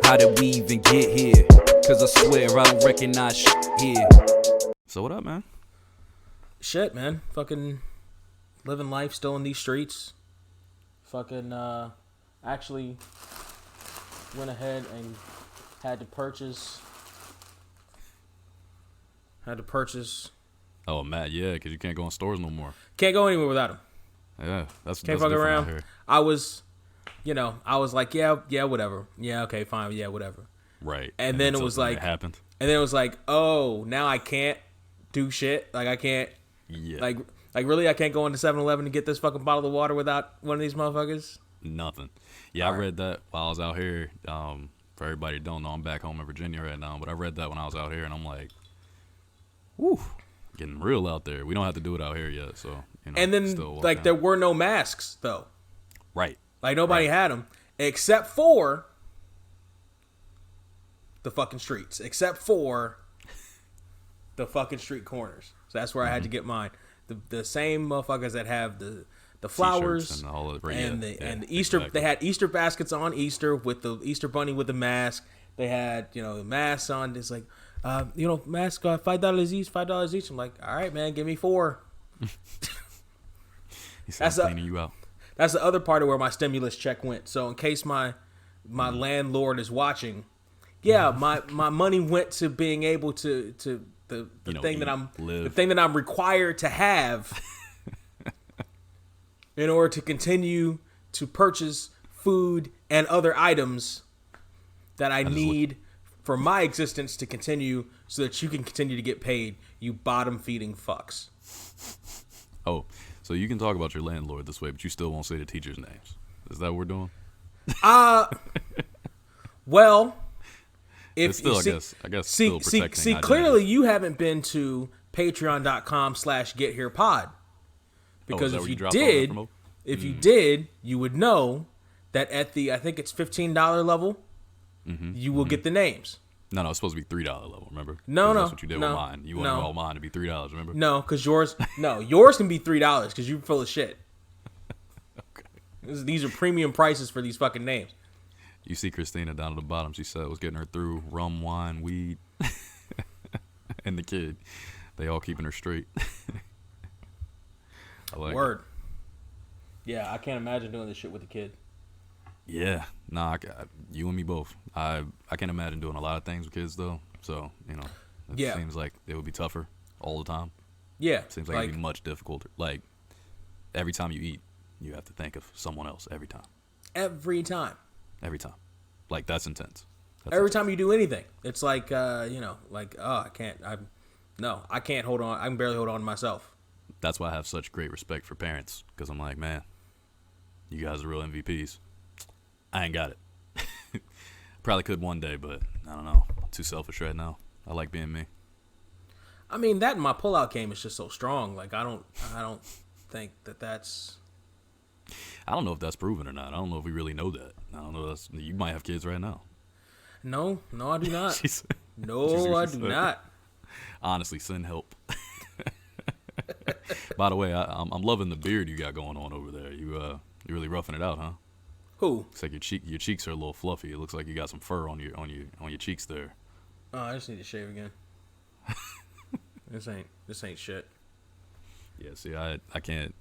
How did we even get here? Cause I swear I don't recognize shit here. So what up, man? Shit, man. Fucking living life still in these streets. Fucking actually went ahead and had to purchase. Oh, Matt, yeah, because you can't go in stores no more. Can't go anywhere without him. Yeah, that's Can't that's fuck different around. out here. I was like, yeah, whatever. Yeah, okay, fine. Yeah, whatever. Right. And then it was like, it happened. And then it was like, oh, now I can't do shit. Like I can't. Yeah. Like really, I can't go into 7-Eleven to get this fucking bottle of water without one of these motherfuckers. Nothing. Yeah, I read that while I was out here. For everybody who don't know, I'm back home in Virginia right now, but I read that when I was out here, and I'm like, whew, getting real out there. We don't have to do it out here yet, so, you know. And then, still like, there were no masks, though. Right. Like, nobody had them, except for the fucking streets. Except for the fucking street corners. So that's where I had to get mine. The same motherfuckers that have the flowers and all of the Easter. exactly. They had Easter baskets on Easter with the Easter bunny with the mask. They had the masks on. It's like mask $5 each. $5 each. I'm like, all right, man, give me 4. That's cleaning you out. That's the other part of where my stimulus check went. So in case my landlord is watching, my money went to being able to the thing that I'm required to have in order to continue to purchase food and other items that I need for my existence to continue so that you can continue to get paid, you bottom-feeding fucks. Oh, so you can talk about your landlord this way, but you still won't say the teachers' names. Is that what we're doing? Well, if still, you I guess still protecting see, clearly you haven't been to patreon.com/getherepod. Because if you did, you would know that at the, I think it's $15 level, you will get the names. No, it's supposed to be $3 level, remember? No. That's what you did with mine. You wanted all mine to be $3, remember? No, because yours can be $3 because you're full of shit. Okay. These are premium prices for these fucking names. You see Christina down at the bottom. She said it was getting her through rum, wine, weed, and the kid. They all keeping her straight. I like Word. Yeah, I can't imagine doing this shit with a kid. Yeah, nah, you and me both. I can't imagine doing a lot of things with kids though. So it seems like it would be tougher all the time. Yeah, seems like it'd be much difficult. Like every time you eat, you have to think of someone else every time. Every time. Like that's intense. Every time you do anything, it's like I can't hold on. I can barely hold on to myself. That's why I have such great respect for parents, because I'm like, man, you guys are real MVPs. I ain't got it. Probably could one day, but I don't know. I'm too selfish right now. I like being me. I mean, that and my pullout game is just so strong. Like I don't think that's. I don't know if that's proven or not. I don't know if we really know that. I don't know. You might have kids right now. No, I do not. No, I do not. Honestly, send help. By the way, I'm loving the beard you got going on over there. You really roughing it out, huh? Who? It's like your cheeks are a little fluffy. It looks like you got some fur on your cheeks there. Oh, I just need to shave again. This ain't shit. Yeah, see, I can't.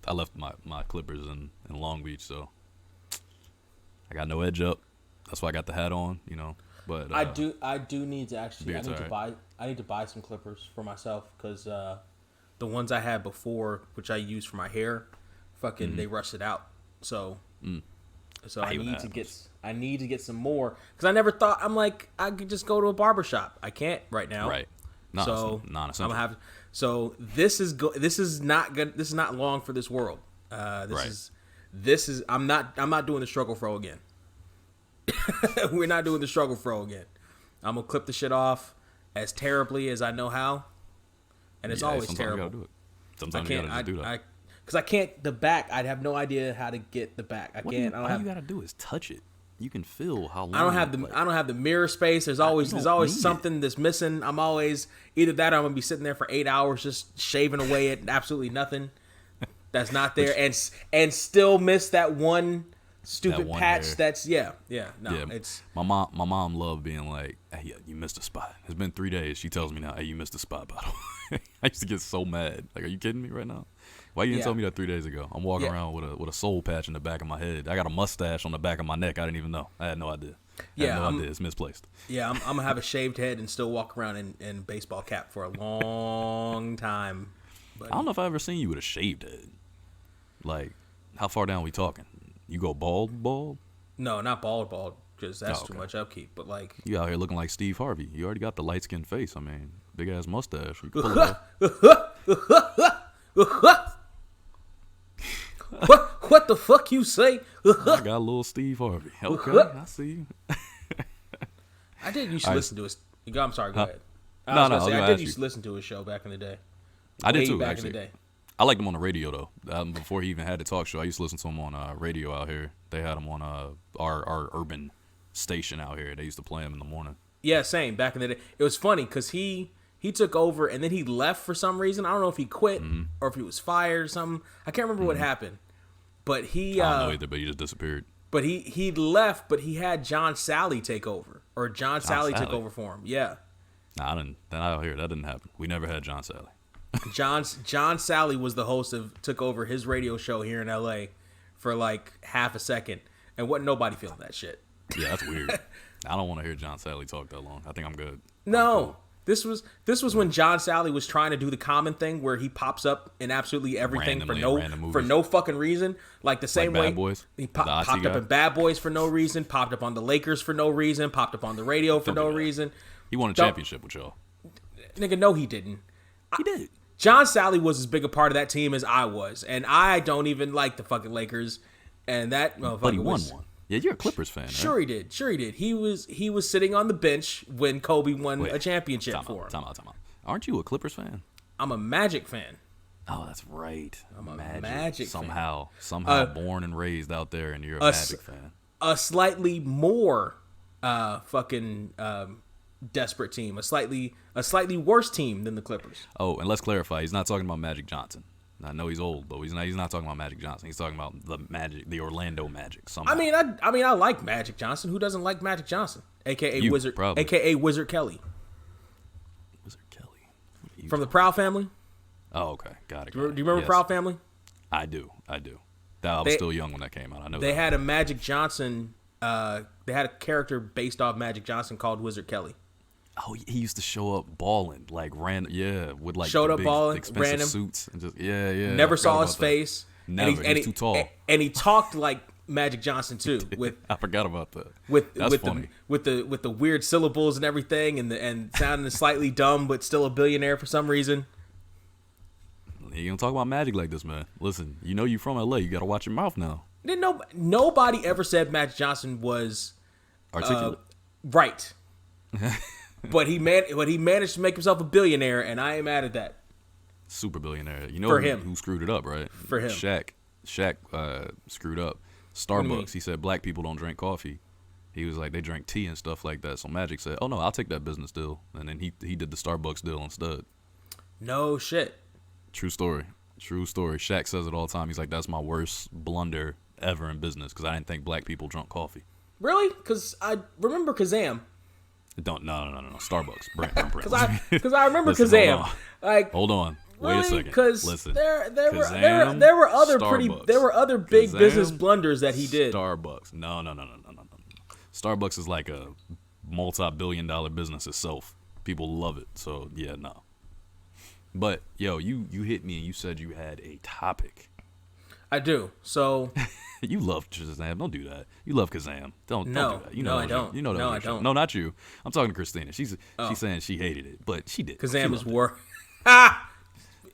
I left my clippers in Long Beach, so I got no edge up. That's why I got the hat on, But I do need to actually. I need to buy some clippers for myself because the ones I had before, which I used for my hair, fucking they rusted out. So I need to get some more because I never thought I could just go to a barbershop. I can't right now. Right. No, so it's non-essential. I'm gonna have. So this is not good. This is not long for this world. This is. I'm not doing the struggle fro again. We're not doing the struggle fro again. I'm gonna clip the shit off as terribly as I know how, and it's always terrible. You gotta do it. Sometimes you gotta just do that. Because I can't the back. I'd have no idea how to get the back. All you gotta do is touch it. You can feel how long. I don't have the mirror space. There's always something that's missing. I'm always either that or I'm gonna be sitting there for 8 hours just shaving away at absolutely nothing that's not there, and still miss that one stupid one patch. hair. That's no, Yeah, it's my mom loved being like, hey, yeah, you missed a spot. It's been 3 days. She tells me now, hey, you missed a spot, by the way. I used to get so mad. Like, are you kidding me right now? Why you didn't tell me that 3 days ago? I'm walking around with a soul patch in the back of my head. I got a mustache on the back of my neck. I didn't even know. I had no idea. I had no idea. It's misplaced. Yeah, I'm gonna have a shaved head and still walk around in baseball cap for a long time. Buddy. I don't know if I've ever seen you with a shaved head. Like, how far down we talking? You go bald? No, not bald, because that's too much upkeep. But like, You out here looking like Steve Harvey. You already got the light skinned face. I mean, big ass mustache. You can pull it off. what the fuck you say? I got a little Steve Harvey. Okay, I see you. I did used to listen to his. I'm sorry. Go ahead. I did used to listen to his show back in the day. I did too. Back Actually, in the day. I liked him on the radio though. Before he even had the talk show, I used to listen to him on radio out here. They had him on our urban station out here. They used to play him in the morning. Yeah, same. Back in the day, it was funny because he took over and then he left for some reason. I don't know if he quit or if he was fired or something. I can't remember what happened. But he I don't know either, but he just disappeared. But he left, but he had John Sally take over, or John Sally took over for him. Yeah. Nah, I didn't. Then out here, that didn't happen. We never had John Sally. John Sally was the host took over his radio show here in LA for like half a second, and wasn't nobody feeling that shit. Yeah, that's weird. I don't want to hear John Sally talk that long. I think I'm good. No. This was when John Sally was trying to do the Common thing where he pops up in absolutely everything for no fucking reason. Like the same way Bad Boys? He popped up in Bad Boys for no reason, popped up on the Lakers for no reason, popped up on the radio for no reason. He won a championship with y'all. Nigga, no he didn't. He did. John Sally was as big a part of that team as I was, and I don't even like the fucking Lakers. And that motherfucker But he won one. Yeah, you're a Clippers fan, right? Sure he did. He was sitting on the bench when Kobe won a championship for him. Time out. Aren't you a Clippers fan? I'm a Magic fan. Oh, that's right. I'm a Magic somehow born and raised out there, and you're a Magic fan. A slightly more desperate team, a slightly worse team than the Clippers. Oh, and let's clarify, he's not talking about Magic Johnson. I know he's old, but he's not talking about Magic Johnson. He's talking about the Orlando Magic. Somehow. I mean, I like Magic Johnson. Who doesn't like Magic Johnson? AKA Wizard, probably. AKA Wizard Kelly. Wizard Kelly. From the Proud Family? Oh, okay. Got it. Do you remember Proud Family? I do. I was still young when that came out. I know they had a Magic Johnson. They had a character based off Magic Johnson called Wizard Kelly. Oh, he used to show up balling, like with like showed up big, balling, expensive random suits, and just yeah. Never saw his face. Never. And he's too tall. And he talked like Magic Johnson too. With I forgot about that. That's funny. With the weird syllables and everything, and sounding slightly dumb, but still a billionaire for some reason. You don't talk about Magic like this, man. Listen, you from LA. You gotta watch your mouth now. Nobody ever said Magic Johnson was articulate. Right. But he managed to make himself a billionaire, and I ain't mad at that. Super billionaire. For him. Who screwed it up, right? For him. Shaq screwed up. Starbucks, he said black people don't drink coffee. He was like, they drink tea and stuff like that. So Magic said, oh no, I'll take that business deal. And then he did the Starbucks deal instead. No shit. True story. Shaq says it all the time. He's like, that's my worst blunder ever in business because I didn't think black people drunk coffee. Really? Because I remember Kazam. No. Starbucks. Brand. Because I remember Kazam. Hold on. Wait a second. Listen. There were other big Kazam, business blunders that he did. Starbucks. No. Starbucks is like a multi-billion-dollar business itself. People love it. So yeah, no. But yo, you hit me and you said you had a topic. I do. So you love Kazam. Don't do that. You love Kazam. Don't do that. No, I don't. No, I don't. No, not you. I'm talking to Christina. She's saying she hated it, but she did. Kazam is war.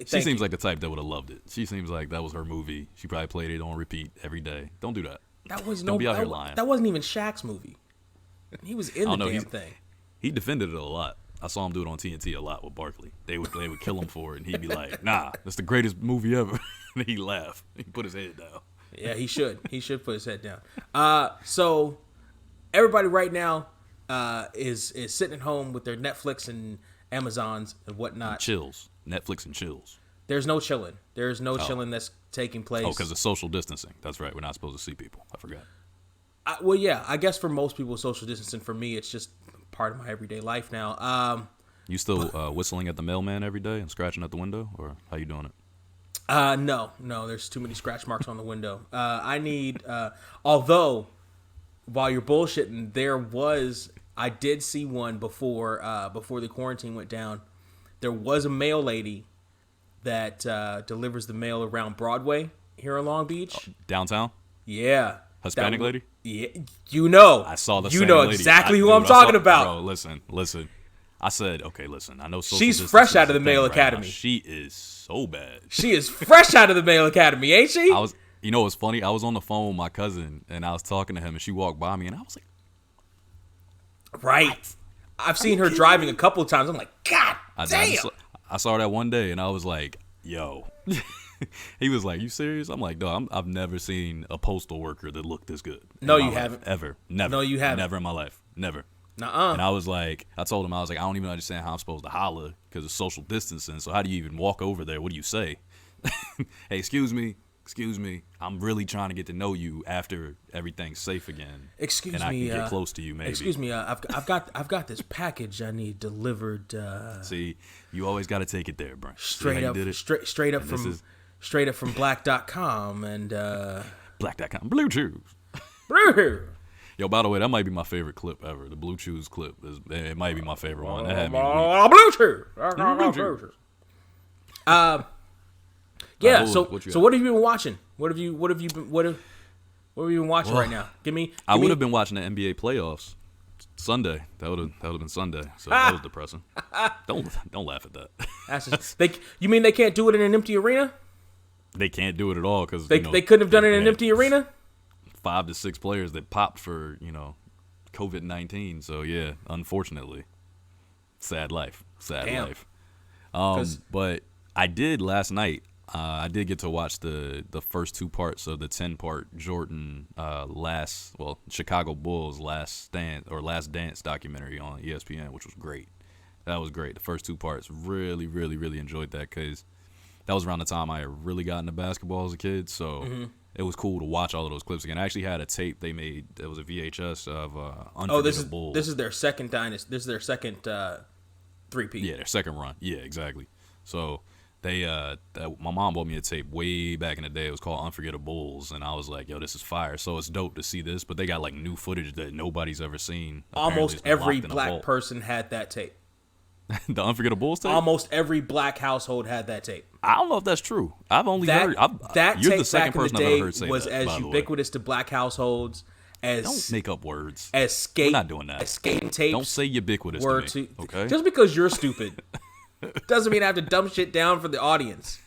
She seems like the type that would have loved it. She seems like that was her movie. She probably played it on repeat every day. Don't do that. Don't be out here lying. That wasn't even Shaq's movie. He was in the damn thing. He defended it a lot. I saw him do it on TNT a lot with Barkley. They would kill him for it, and he'd be like, "Nah, that's the greatest movie ever." And he'd laugh. He'd put his head down. Yeah, he should. He should put his head down. So everybody right now is sitting at home with their Netflix and Amazons and whatnot. And chills. Netflix and chills. There's no chilling. There's no chilling that's taking place. Oh, because of social distancing. That's right. We're not supposed to see people. I forgot. Well, yeah, I guess for most people, social distancing. For me, it's just part of my everyday life now. You still whistling at the mailman every day and scratching at the window, or how you doing it? No, there's too many scratch marks on the window. I need, although, while you're bullshitting, I did see one before the quarantine went down. There was a mail lady that delivers the mail around Broadway here in Long Beach. Downtown? Yeah. Hispanic lady? Yeah, I saw the same You know lady. exactly who I'm talking about. Bro, listen. I said, okay, listen. I know social She's distance fresh is out of a the Mail thing right now. Academy. She is so bad. She is fresh out of the Mail Academy, ain't she? You know what's funny? I was on the phone with my cousin, and I was talking to him, and she walked by me, and I was like, right. I've seen her driving a couple of times. I'm like, God damn. I saw her that one day, and I was like, yo. He was like, you serious? I'm like, no, I've never seen a postal worker that looked this good. No, you haven't. Ever. Never. No, you haven't. Never in my life. Never. Nuh-uh. And I was like, I told him, I was like, I don't even understand how I'm supposed to holler because of social distancing. So how do you even walk over there? What do you say? Hey, excuse me. I'm really trying to get to know you after everything's safe again. Excuse me. And I me. can get close to you, maybe. Excuse me. I've got this package I need delivered. See, you always got to take it there, bro. Straight up from black.com and black.com Bluetooth. Bluetooth. Yo, by the way, that might be my favorite clip ever. The Blue Chews clip it might be my favorite one. That had me weak. Bluetooth. Yeah. So what have you been watching? What have you been watching right now? I would have been watching the NBA playoffs Sunday. That would have been Sunday. So that was depressing. Don't laugh at that. You mean they can't do it in an empty arena? They can't do it at all because they couldn't have done it in an empty arena. 5 to 6 players that popped for COVID-19. So yeah, unfortunately, sad life. Damn. But I did last night. I did get to watch the first 2 parts of the 10-part Jordan Chicago Bulls Last Dance documentary on ESPN, which was great. That was great. The first 2 parts, really, really, really enjoyed that because that was around the time I had really got into basketball as a kid. So it was cool to watch all of those clips again. I actually had a tape they made. It was a VHS of Unforgettable Bulls. This is their second dynasty. This is their second three-peat. Yeah, their second run. Yeah, exactly. So they my mom bought me a tape way back in the day. It was called Unforgettable Bulls, and I was like, yo, this is fire. So it's dope to see this, but they got like new footage that nobody's ever seen. Almost every black person had that tape. The Unforgettable Bulls tape? Almost every black household had that tape. I don't know if that's true. I've only heard that you're tape the second back in person the I've day ever heard say was that, as ubiquitous to black households as don't make up words. As skate, we're not doing that. As skating tapes. Don't say ubiquitous were to me. Okay. Just because you're stupid doesn't mean I have to dumb shit down for the audience.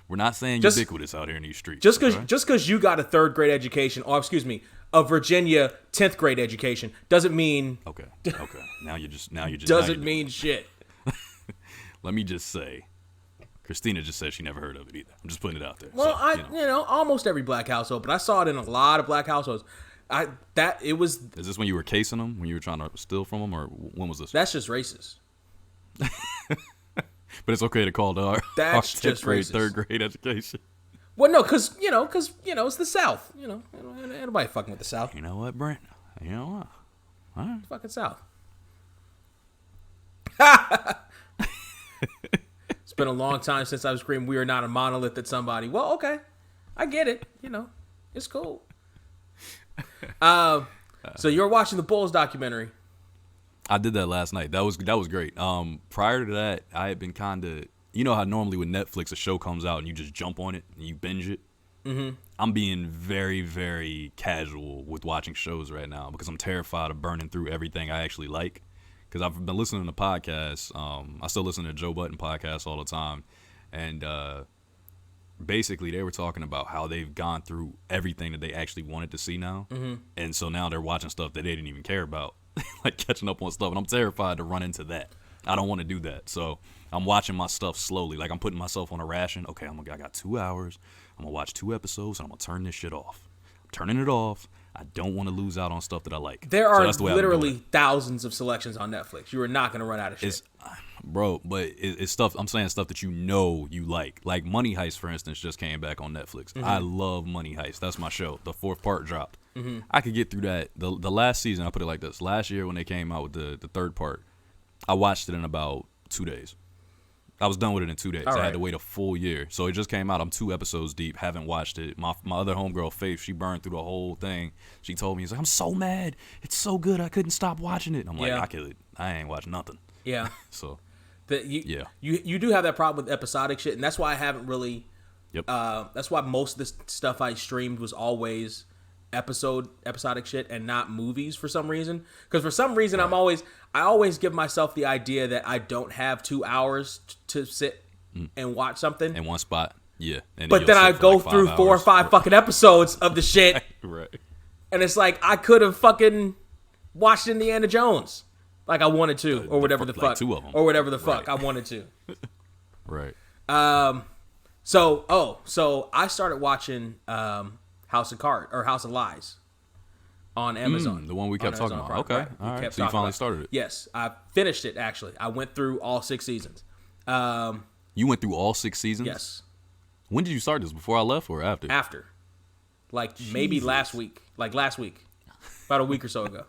We're not saying ubiquitous out here in these streets. Just because you got a 3rd grade education, or excuse me, a Virginia 10th grade education, doesn't mean Okay. Now you just doesn't mean shit. Let me just say, Christina just said she never heard of it either. I'm just putting it out there. Well, so, almost every black household, but I saw it in a lot of black households. Is this when you were casing them? When you were trying to steal from them, or when was this? That's just racist. But it's okay to call our That's 10th just grade, racist. 3rd grade education. Well, no, because it's the South. Ain't nobody fucking with the South. You know what, Brent? You know what? All right. Fucking South. It's been a long time since I've screamed, "We are not a monolith" at somebody. Well, okay, I get it. It's cool. So you're watching the Bulls documentary. I did that last night. That was great. Prior to that, I had been kind of, how normally with Netflix a show comes out and you just jump on it and you binge it. Mm-hmm. I'm being very, very casual with watching shows right now because I'm terrified of burning through everything I actually like. Because I've been listening to podcasts. I still listen to Joe Budden podcasts all the time, and basically they were talking about how they've gone through everything that they actually wanted to see now, and so now they're watching stuff that they didn't even care about, like catching up on stuff. And I'm terrified to run into that. I don't want to do that, so I'm watching my stuff slowly. Like I'm putting myself on a ration. Okay, I got 2 hours. I'm gonna watch 2 episodes, and I'm gonna turn this shit off. I'm turning it off. I don't want to lose out on stuff that I like. There are literally thousands of selections on Netflix. You are not going to run out of shit. bro. But it's stuff. I'm saying stuff that you know you like Money Heist, for instance, just came back on Netflix. I love Money Heist. That's my show. The 4th part dropped. I could get through that. The last season, I put it like this. Last year when they came out with the 3rd part, I watched it in about 2 days. I was done with it in 2 days. I had to wait a full year. So it just came out. I'm 2 episodes deep. Haven't watched it. My other homegirl, Faith, she burned through the whole thing. She told me, she's like, I'm so mad. It's so good. I couldn't stop watching it. I'm like, I ain't watched nothing. Yeah. So, you do have that problem with episodic shit, and that's why I haven't really. Yep. That's why most of this stuff I streamed was always episodic shit and not movies for some reason. Because for some reason I always give myself the idea that I don't have 2 hours to sit and watch something in one spot. Yeah. But then I go through 4 or 5 fucking episodes of the shit. Right. And it's like I could have fucking watched Indiana Jones like I wanted to, or whatever the fuck, like 2 of them. or whatever the fuck I wanted to. Right. So I started watching House of Lies on Amazon. The one we kept talking about. Prime, Okay. right? All right. So you finally started it. Yes, I finished it actually. I went through all 6 seasons. You went through all 6 seasons? Yes. When did you start this? Before I left or after? After. Maybe last week. About a week or so ago.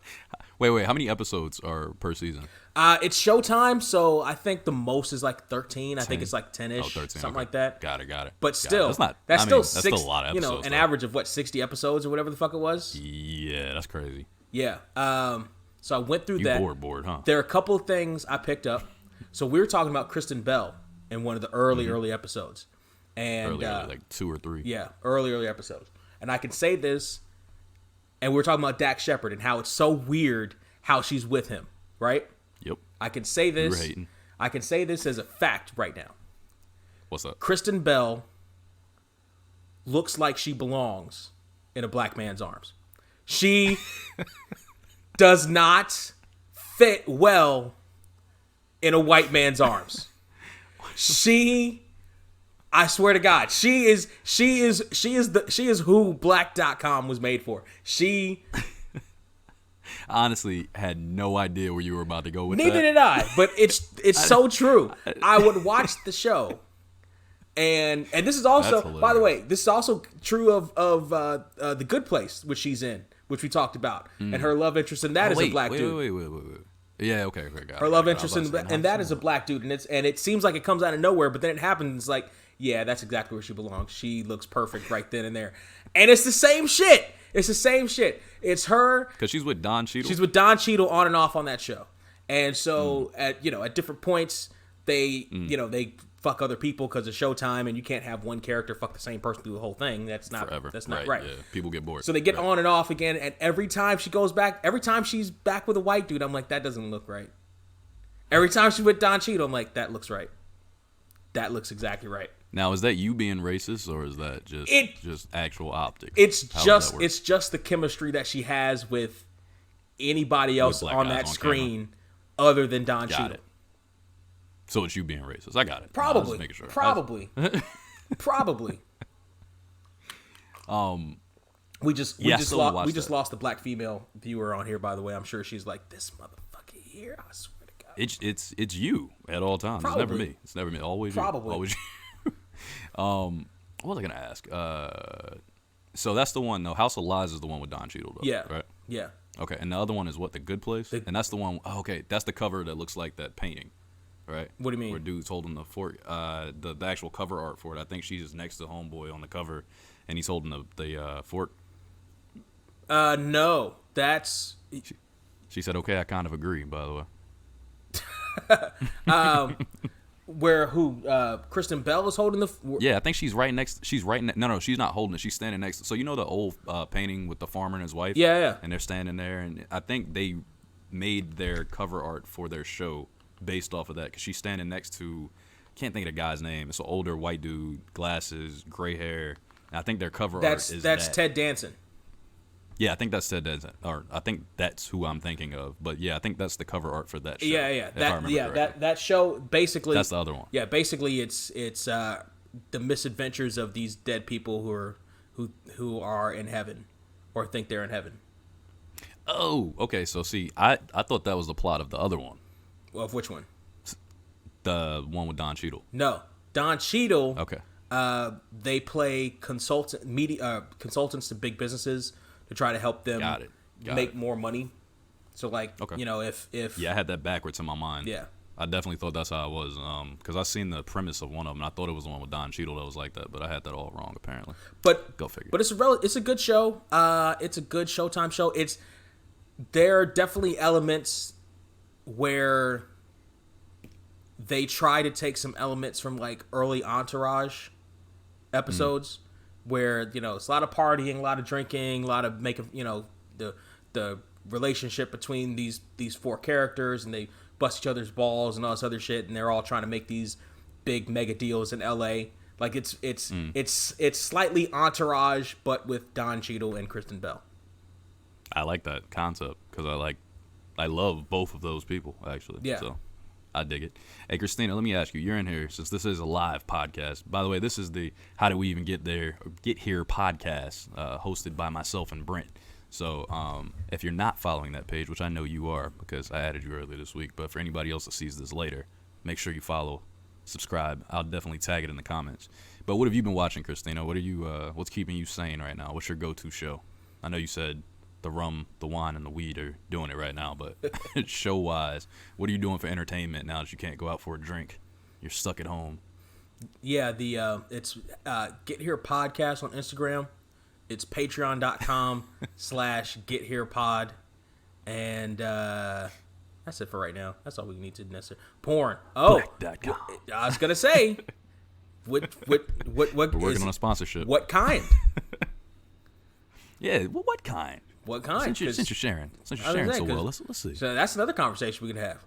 Wait. How many episodes are per season? It's Showtime, so I think the most is like 13. I think it's like 10-ish, 13, something okay. like that. Got it. But still, that's still a lot of episodes. An average of 60 episodes or whatever the fuck it was. Yeah, that's crazy. Yeah. So I went through that. Bored, huh? There are a couple of things I picked up. So we were talking about Kristen Bell in one of the early episodes, and early, like 2 or 3. Yeah, early episodes. And I can say this, and we were talking about Dax Shepard and how it's so weird how she's with him, right? Yep. I can say this. You were hating. I can say this as a fact right now. What's up? Kristen Bell looks like she belongs in a black man's arms. She does not fit well in a white man's arms. I swear to God, she is who Black.com was made for. She honestly had no idea where you were about to go with Neither that. did I, but it's so true. I would watch the show, and this is also, by the way, this is also true of The Good Place, which she's in, which we talked about, and her love interest in that is a black dude. Wait. Yeah, okay, got her love interest in that is a black dude, and it seems like it comes out of nowhere, but then it happens. It's like, yeah, that's exactly where she belongs. She looks perfect right then and there, and it's the same shit. It's her because she's with Don Cheadle. She's with Don Cheadle on and off on that show, and so at different points they they fuck other people because of Showtime, and you can't have one character fuck the same person through the whole thing. That's not forever. That's not right. Yeah. People get bored. So they get on and off again, and every time she goes back, every time she's back with a white dude, I'm like, that doesn't look right. Every time she's with Don Cheadle, I'm like, that looks right. That looks exactly right. Now, is that you being racist, or is that just actual optics? It's just the chemistry that she has with anybody else on that screen other than Don Cheadle. So it's you being racist. I got it. Probably. Making sure. Probably. We just lost the black female viewer on here, by the way. I'm sure she's like, this motherfucker here, I swear to God. It's you at all times. Probably. It's never me. Always Probably. you. Always you. What was I gonna ask? So that's the one though. House of Lies is the one with Don Cheadle, though. Yeah. Right. Yeah. Okay, and the other one is what? The Good Place. And that's the one. Oh, okay, that's the cover that looks like that painting, right? What do you mean? Where dude's holding the fort. The actual cover art for it. I think she's next to Homeboy on the cover, and he's holding the fork. No, that's. She said, "Okay, I kind of agree." By the way. Where Kristen Bell is holding the. Yeah, I think she's right next. No, she's not holding it. She's standing next. So you know the old painting with the farmer and his wife. Yeah. And they're standing there, and I think they made their cover art for their show based off of that because she's standing next to. Can't think of the guy's name. It's an older white dude, glasses, gray hair. And I think their cover art is that's that. Ted Danson. Yeah, I think that's Ted Danson, or I think that's who I'm thinking of. But yeah, I think that's the cover art for that show. Yeah. That show basically. That's the other one. Yeah, basically it's the misadventures of these dead people who are in heaven, or think they're in heaven. Oh, okay. So see, I thought that was the plot of the other one. Well, of which one? The one with Don Cheadle. No, Don Cheadle. Okay. They play consultants to big businesses to try to help them make more money. So like, you know, if yeah, I had that backwards in my mind. Yeah, I definitely thought that's how it was. Because I seen the premise of one of them. And I thought it was the one with Don Cheadle that was like that, but I had that all wrong apparently. But go figure. But it's a good show. It's a good Showtime show. There are definitely elements where they try to take some elements from like early Entourage episodes where, you know, it's a lot of partying, a lot of drinking, a lot of making, you know, the relationship between these four characters, and they bust each other's balls and all this other shit, and they're all trying to make these big mega deals in LA. Like it's slightly Entourage but with Don Cheadle and Kristen Bell. I like that concept because I love both of those people actually. Yeah. So I dig it. Hey, Christina, let me ask you. You're in here since this is a live podcast. By the way, this is the How Did We Even Get Here podcast, hosted by myself and Brent. So if you're not following that page, which I know you are because I added you earlier this week, but for anybody else that sees this later, make sure you follow, subscribe. I'll definitely tag it in the comments. But what have you been watching, Christina? What's keeping you sane right now? What's your go-to show? I know you said the rum, the wine, and the weed are doing it right now, but show-wise, what are you doing for entertainment now that you can't go out for a drink? You're stuck at home. Yeah, it's Get Here Podcast on Instagram. It's patreon.com/getherepod. And that's it for right now. That's all we need to necessarily. Porn. Oh, Black.com. I was gonna say, what We're working on a sponsorship. What kind? Yeah, well, what kind? What kind? Since you're sharing so well, let's see. So that's another conversation we could have.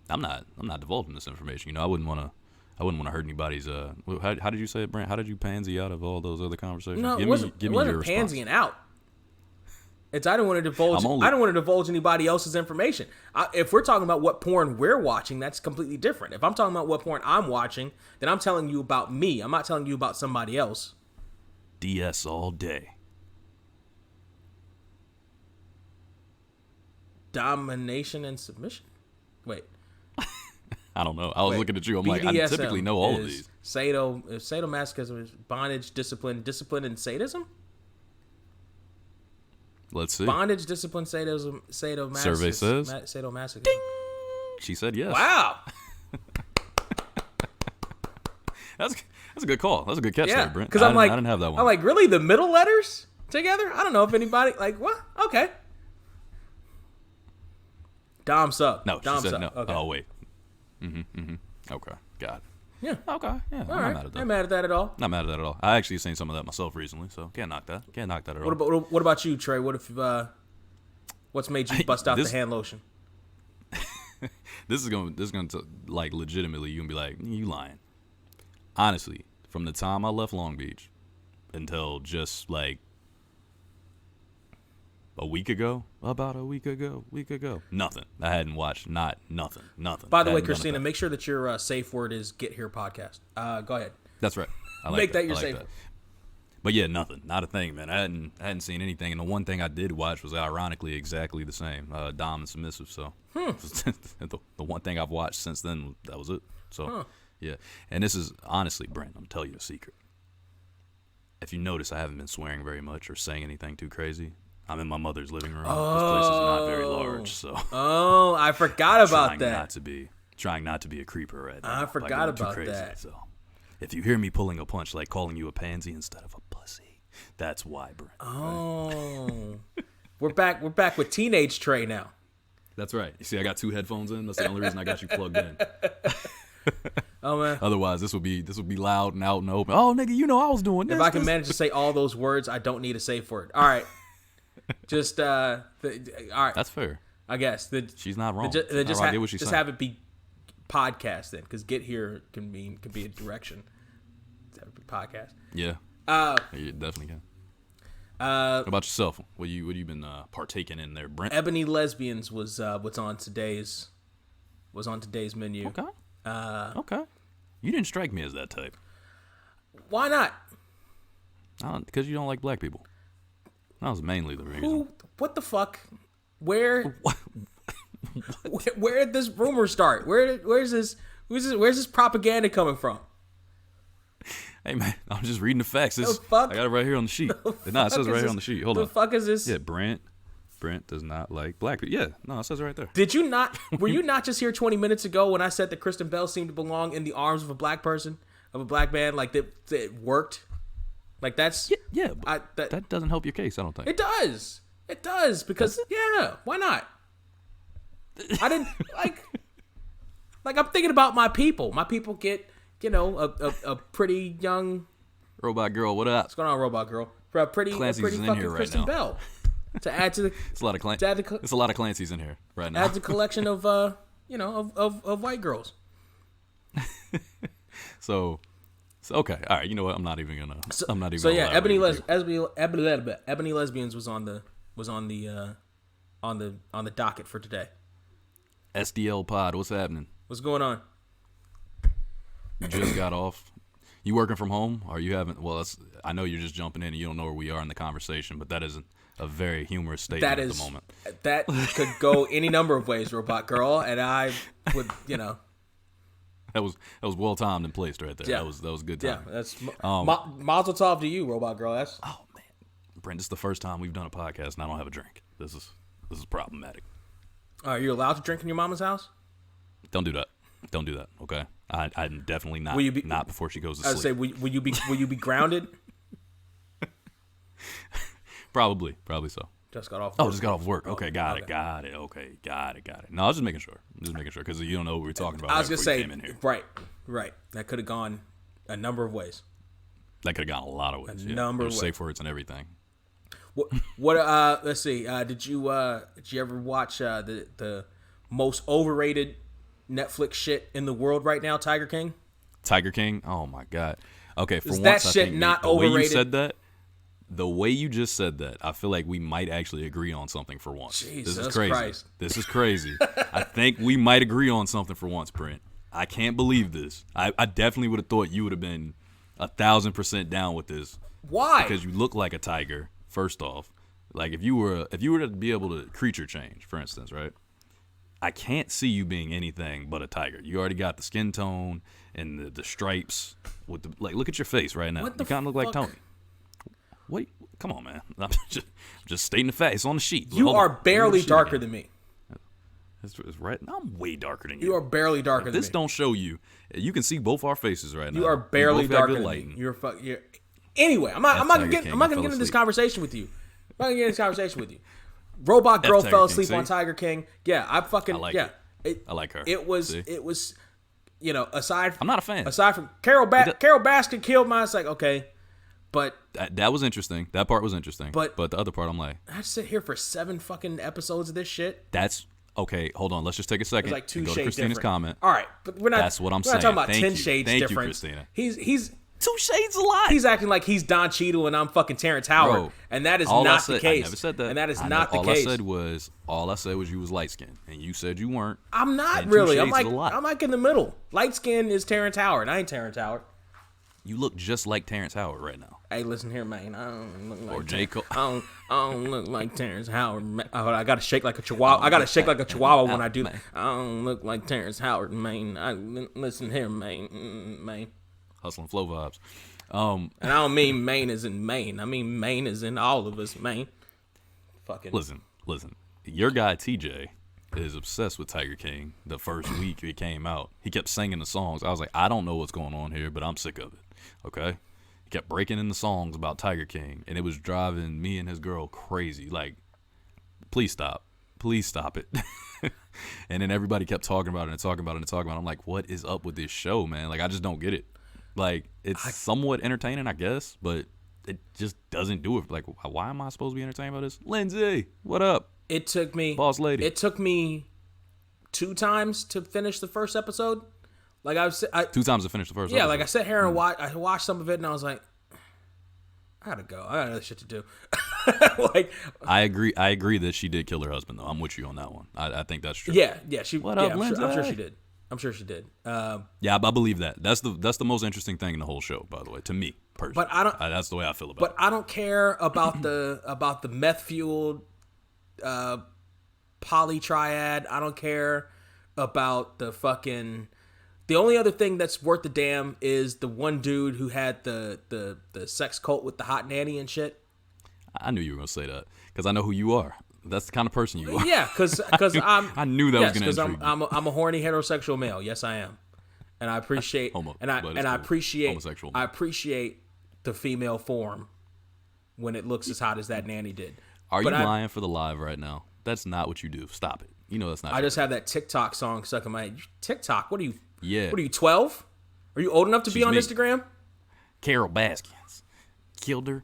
I'm not divulging this information. You know, I wouldn't want to hurt anybody's. How did you say it, Brent? How did you pansy out of all those other conversations? No, it wasn't pansying out. It's I don't want to divulge. I don't want to divulge anybody else's information. If we're talking about what porn we're watching, that's completely different. If I'm talking about what porn I'm watching, then I'm telling you about me. I'm not telling you about somebody else. DS all day. Domination and submission. Wait. I don't know. I was looking at you. I'm like, I typically know all of these. Sadomasochism is bondage, discipline, and sadism? Let's see. Bondage, discipline, sadism, sadomasochism. Survey says. Sadomasochism. Ding! She said yes. Wow. That's a good call. That's a good catch there, Brent. Because I didn't have that one. I'm like, really? The middle letters together? I don't know if anybody, like, what? Okay. Dom sub. No, Dom she said sub. no. Okay. Oh, wait. Okay, got it. Yeah. Okay, yeah. All right. Not mad at that at all. Not mad at that at all. I actually seen some of that myself recently, so can't knock that. Can't knock that at all. What about you, Trey? What's made you bust out the hand lotion? This is gonna like legitimately, you can be like, you lying. Honestly, from the time I left Long Beach until just like about a week ago, nothing. I hadn't watched nothing. By the way, Christina, make sure that your safe word is Get Here Podcast. Go ahead. That's right. Make that your safe word. But yeah, nothing. Not a thing, man. I hadn't seen anything. And the one thing I did watch was ironically exactly the same. Dom and Submissive. So the one thing I've watched since then, that was it. So yeah. And this is honestly, Brent, I'm telling you a secret. If you notice, I haven't been swearing very much or saying anything too crazy. I'm in my mother's living room. This place is not very large, so. Oh, I forgot about that. Trying not to be a creeper right now. I forgot about that. So, if you hear me pulling a punch like calling you a pansy instead of a pussy, that's why, Brent. Oh, we're back with Teenage Trey now. That's right. You see, I got two headphones in. That's the only reason I got you plugged in. Oh man. Otherwise, this would be loud and out and open. Oh, nigga, you know I was doing this. If I can manage to say all those words, I don't need a safe word. All right. Just all right. That's fair. I guess she's not wrong. Just have it be podcast then, because Get Here can be a direction. Just have it be podcast. Yeah. You definitely can. What about yourself? What you been partaking in there, Brent? Ebony Lesbians was what's on today's menu. Okay. Okay. You didn't strike me as that type. Why not? Because you don't like black people. That was mainly the reason. What the fuck? Where? Where did this rumor start? Where's this propaganda coming from? Hey man, I'm just reading the facts. The fuck? I got it right here on the sheet. No, it says right here on the sheet. Hold on. The fuck is this? Yeah, Brent does not like black people. Yeah, no, it says it right there. Did you not? Were you not just here 20 minutes ago when I said that Kristen Bell seemed to belong in the arms of a black person, of a black man? Like that it worked. Like that's yeah. But that doesn't help your case. I don't think it does. It does because yeah, why not? I didn't like I'm thinking about my people. My people get a pretty young robot girl. What up? What's going on, robot girl? For a pretty fucking Kristen right Bell to add to the. It's a lot of it's a lot of Clancy's in here right now. Add to collection of of white girls. So okay, all right. You know what? I'm not even gonna. So yeah, Ebony Lesbians was on the docket for today. SDL pod. What's happening? What's going on? You just got off. You working from home, or you haven't? Well, I know you're just jumping in and you don't know where we are in the conversation, but that is a very humorous statement at the moment. That could go any number of ways, robot girl, and I would, That was well timed and placed right there. Yeah. That was good time. Yeah, that's mazel tov to you, robot girl. That's oh man, Brent, this is the first time we've done a podcast and I don't have a drink. This is problematic. Are you allowed to drink in your mama's house? Don't do that. Don't do that. Okay, I'm definitely not. Not before she goes to I sleep. would say, will you be grounded? Probably so. Just got off. Oh, just got off work. Okay, got it. Okay, got it. No, I was just making sure. Because you don't know what we were talking about. I was gonna say, came in here. right. That could have gone a number of ways. That could have gone a lot of ways. Number of ways. Safe words and everything. What? Let's see. Did you ever watch the most overrated Netflix shit in the world right now? Tiger King. Tiger King. Oh my god. Okay, for Is once, that I shit think not the overrated? way you said that. The way you just said that, I feel like we might actually agree on something for once. Jesus this is crazy. Christ. This is crazy. I think we might agree on something for once, Brent. I can't believe this. I definitely would have thought you would have been 1,000% down with this. Why? Because you look like a tiger. First off, like if you were to be able to creature change, for instance, right? I can't see you being anything but a tiger. You already got the skin tone and the stripes with the look at your face right now. You kind of look like Tony. Wait, come on, man. I'm just stating the fact. It's on the sheet. You are barely darker than me. It's right. I'm way darker than you. You are barely darker than me. This don't show you. You can see both our faces right now. You are barely darker than me. You're Anyway, I'm not gonna get into this conversation with you. I'm not gonna get into this conversation with you. Robot girl fell asleep on Tiger King. Yeah, I like her. It was aside from, I'm not a fan. Aside from Carol Baskin killed mine. It's like, okay. But that was interesting. That part was interesting. But the other part, I'm like, I sit here for 7 fucking episodes of this shit. That's okay. Hold on. Let's just take a second. It's like 2 and go shades to Christina's different. Comment. All right, but we're not. That's what I'm saying. We're not talking about Thank 10 you. shades Thank different. You, Christina. He's 2 shades a lot. He's acting like he's Don Cheadle and I'm fucking Terrence Howard, Bro, and that is not the case. I never said that. And that is not the case. All I said was you was light skinned, and you said you weren't. I'm not really. I'm like in the middle. Light skin is Terrence Howard. I ain't Terrence Howard. You look just like Terrence Howard right now. Hey, listen here, man. I don't look like J. Cole. I don't look like Terrence Howard. I gotta shake like a chihuahua. I gotta shake like a chihuahua when I do that. I don't look like Terrence Howard, man. Listen here, man. Hustle and flow vibes. And I don't mean Maine as in Maine. I mean Maine as in all of us, Maine. Fucking listen. Your guy TJ is obsessed with Tiger King. The first week it came out, he kept singing the songs. I was like, I don't know what's going on here, but I'm sick of it. Okay, he kept breaking in the songs about Tiger King, and it was driving me and his girl crazy. Like, please stop it. And then everybody kept talking about it. I'm like, what is up with this show, man? Like, I just don't get it. Like, it's somewhat entertaining, I guess, but it just doesn't do it. Like, why am I supposed to be entertained by this? Lindsay, what up? It took me, boss lady. It took me 2 times to finish the first episode. Like I 2 times to finish the first. Yeah, episode. like I sat here and I watched some of it, and I was like, I gotta go. I got other shit to do. Like, I agree that she did kill her husband, though. I'm with you on that one. I think that's true. Yeah. She. What up, I'm sure she did. I'm sure she did. Yeah, I believe that. That's the most interesting thing in the whole show, by the way, to me personally. But I don't. That's the way I feel about it. But I don't care about the meth fueled poly triad. I don't care about the fucking. The only other thing that's worth the damn is the one dude who had the sex cult with the hot nanny and shit. I knew you were gonna say that because I know who you are. That's the kind of person you are. Yeah, because I knew that was gonna because intrigue you. I'm a horny heterosexual male. Yes, I am, and I appreciate Homosexual. I appreciate the female form when it looks as hot as that nanny did. Are you lying for the live right now? That's not what you do. Stop it. You know that's not. I just have that TikTok song stuck in my head. TikTok? What are you? Yeah. What are you, 12? Are you old enough to be on Instagram? Carol Baskins killed her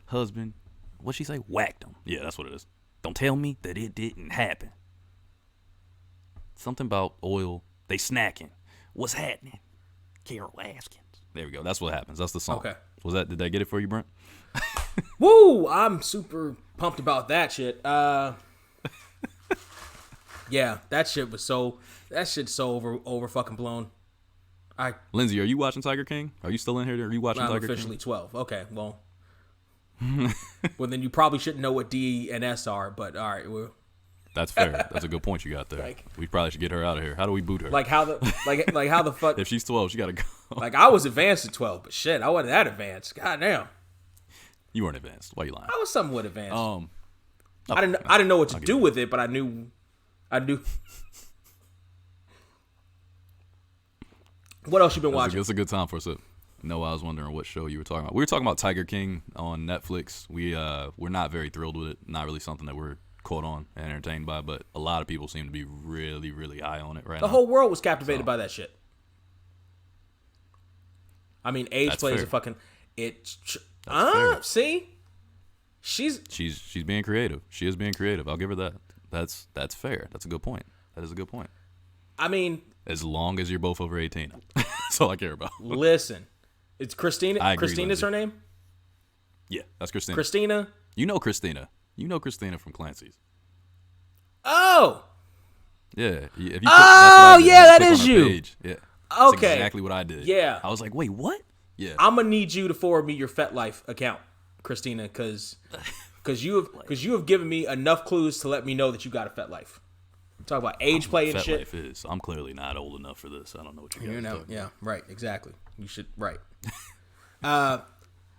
husband. What'd she say? Whacked him. Yeah, that's what it is. Don't tell me that it didn't happen. Something about oil. They snacking. What's happening? Carol Baskins. There we go. That's what happens. That's the song. Okay. Did that get it for you, Brent? Woo! I'm super pumped about that shit. Yeah, that shit's so over fucking blown. Lindsay, are you watching Tiger King? Are you still in here? Are you watching Tiger King? I'm officially 12. Okay, well. Well, then you probably shouldn't know what D and S are, but all right. Well. That's fair. That's a good point you got there. We probably should get her out of here. How do we boot her? Like how the fuck? If she's 12, she gotta go. Like I was advanced at 12, but shit, I wasn't that advanced. God damn. You weren't advanced. Why are you lying? I was somewhat advanced. Oh, I didn't know what to do with it, but I knew. What else you been watching? It's a good time for us. No, I was wondering what show you were talking about. We were talking about Tiger King on Netflix. We're not very thrilled with it. Not really something that we're caught on and entertained by, but a lot of people seem to be really, really high on it right now. The whole world was captivated by that shit. I mean, age That's plays fair. a fucking fair. See, she's being creative. She is being creative. I'll give her that. That's fair. That's a good point. That is a good point. I mean, as long as you're both over 18, that's all I care about. Listen, it's Christina. I agree, Christina's Lindsay. her name. Yeah, that's Christina. Christina. You know Christina. You know Christina from Clancy's. Oh. Yeah. If you that is you. Page. Yeah. Okay. That's exactly what I did. Yeah. I was like, wait, what? Yeah. I'm gonna need you to forward me your FetLife account, Christina, because you have given me enough clues to let me know that you got a FetLife. Talk about age play and shit. FetLife is. I'm clearly not old enough for this. I don't know what you're talking about. Yeah, right. Exactly. You should. Right.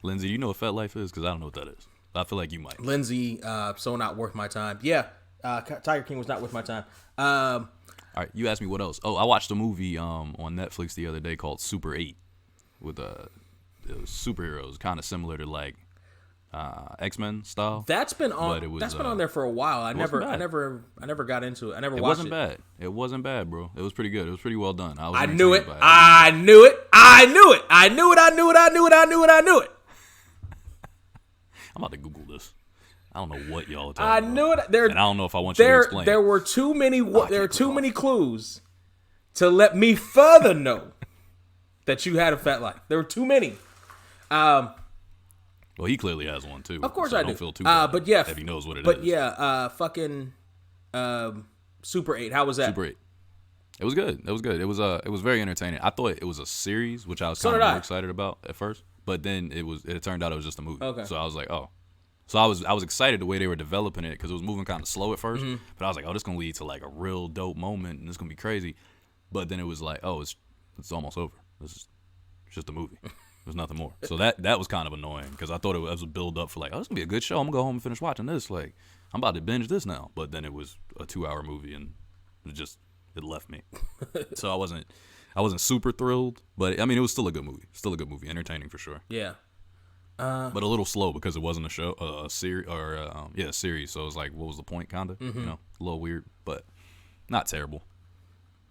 Lindsay, do you know what FetLife is? Because I don't know what that is. I feel like you might. Lindsay, so not worth my time. Yeah. Tiger King was not worth my time. All right, you asked me what else. Oh, I watched a movie on Netflix the other day called Super 8 with it was superheroes, kind of similar to like X-Men style. That's been on. That's been on there for a while. I never got into it. I never watched it. It wasn't bad. It wasn't bad, bro. It was pretty good. It was pretty well done. I knew it. I knew it. I knew it. I knew it. I knew it. I knew it. I knew it. I knew it. I'm about to Google this. I don't know what y'all are talking about. I knew it. And I don't know if I want you to explain. There were too many. There are too many clues to let me further know that you had a FetLife. There were too many. Well, he clearly has one too. Of course so I do. Don't feel too bad but yeah, if he knows what it is. But yeah, fucking Super 8. How was that? Super 8. It was good. It was good. It was very entertaining. I thought it was a series, which I was kind of more excited about at first. But then it turned out it was just a movie. Okay. So I was like, oh. So I was excited the way they were developing it because it was moving kind of slow at first. Mm-hmm. But I was like, oh, this is gonna lead to like a real dope moment and it's gonna be crazy. But then it was like, oh, it's almost over. It's just a movie. There's nothing more. So that was kind of annoying because I thought it was a build up for like, oh, this gonna be a good show. I'm gonna go home and finish watching this. Like, I'm about to binge this now. But then it was a 2-hour movie and it left me. So I wasn't super thrilled. But I mean, it was still a good movie. Still a good movie. Entertaining for sure. Yeah. But a little slow because it wasn't a show, a series, or a series. So it was like, what was the point, kinda? Mm-hmm. You know, a little weird, but not terrible.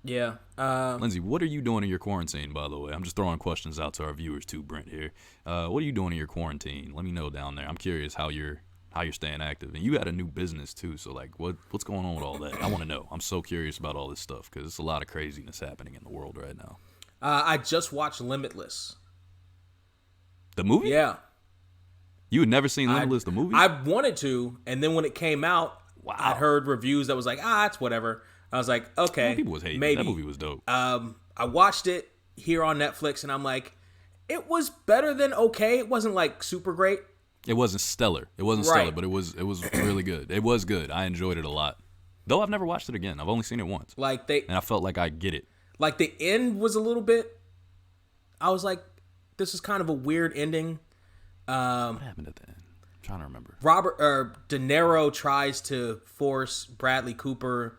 Yeah. Lindsay, what are you doing in your quarantine? By the way, I'm just throwing questions out to our viewers too. Brent here. What are you doing in your quarantine? Let me know down there. I'm curious how you're staying active, and you had a new business too. So like, what's going on with all that? I want to know. I'm so curious about all this stuff because it's a lot of craziness happening in the world right now. I just watched Limitless. The movie? Yeah. You had never seen Limitless, the movie? I wanted to, and then when it came out, wow. I heard reviews that was like, it's whatever. I was like, okay, people was hating. Maybe. That movie was dope. I watched it here on Netflix, and I'm like, it was better than okay. It wasn't like super great. It wasn't stellar. It wasn't Right. stellar, but it was really good. It was good. I enjoyed it a lot. Though I've never watched it again. I've only seen it once. Like And I felt like I get it. like the end was a little bit. I was like, this is kind of a weird ending. What happened at the end? I'm trying to remember. De Niro tries to force Bradley Cooper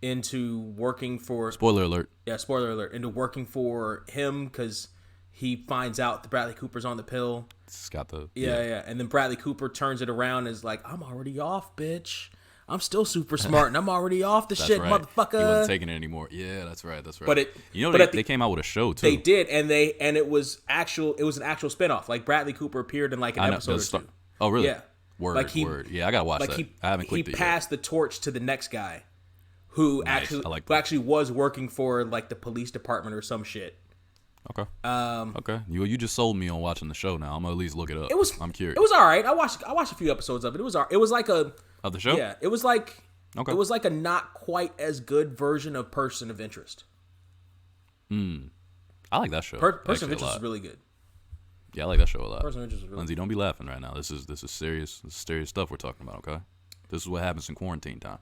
into working for. Spoiler alert. Yeah, spoiler alert. Into working for him because he finds out that Bradley Cooper's on the pill. It's got the Yeah. And then Bradley Cooper turns it around and is like, I'm already off, bitch. I'm still super smart and I'm already off the That's shit, right. motherfucker. He wasn't taking it anymore. Yeah, that's right. But they came out with a show too. They did, and it was an actual spinoff. Like Bradley Cooper appeared in like an episode or two. Oh, really? Yeah. Word. Yeah, I gotta watch that. I haven't clicked it yet. He passed the torch to the next guy, who actually was working for like the police department or some shit. Okay. Okay. You just sold me on watching the show. Now I'm gonna at least look it up. I'm curious. It was all right. I watched a few episodes of it. It was like a of the show. Yeah. It was like okay. It was like a not quite as good version of Person of Interest. I like that show. Person of Interest is really good. Yeah, I like that show a lot. Person of Interest is really Lindsay, don't be laughing right now. This is serious. This is serious stuff we're talking about. Okay. This is what happens in quarantine time.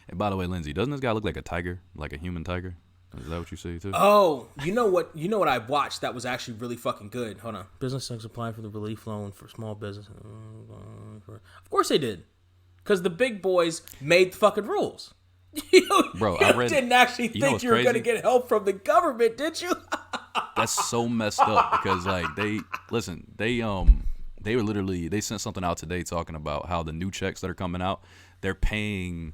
And by the way, Lindsay, doesn't this guy look like a tiger, like a human tiger? Is that what you see too? Oh, you know what I watched that was actually really fucking good. Hold on. Businesses applying for the relief loan for small business. Of course they did. Because the big boys made the fucking rules. Bro, Didn't actually think you were going to get help from the government, did you? That's so messed up because like they were literally, they sent something out today talking about how the new checks that are coming out, they're paying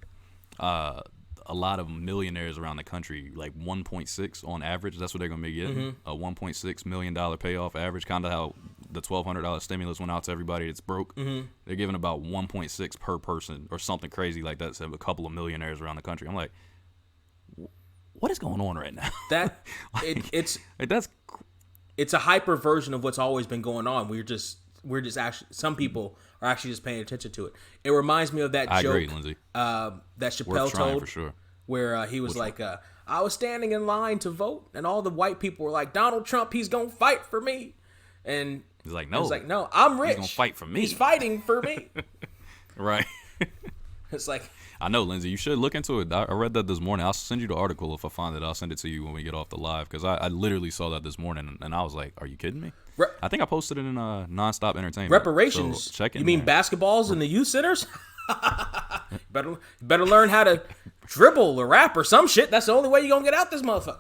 a lot of millionaires around the country like 1.6 on average. That's what they're gonna be getting. A $1.6 million payoff average, kind of how the $1,200 stimulus went out to everybody that's broke. They're giving about 1.6 per person or something crazy like that. So a couple of millionaires around the country. I'm like, what is going on right now? It's a hyper version of what's always been going on. We're just actually, some people are actually just paying attention to it. It reminds me of that joke. I agree, Lindsay. That Chappelle told for sure. Where he was like, I was standing in line to vote, and all the white people were like, Donald Trump, he's gonna fight for me, and he's like, no, I'm rich. He's gonna fight for me. He's fighting for me. Right. It's like, I know, Lindsay, you should look into it. I read that this morning. I'll send you the article if I find it. I'll send it to you when we get off the live because I literally saw that this morning and I was like, are you kidding me? I think I posted it in Nonstop Entertainment. Reparations. So check in. You mean basketballs in the youth centers? better learn how to dribble or rap or some shit. That's the only way you're gonna get out this motherfucker.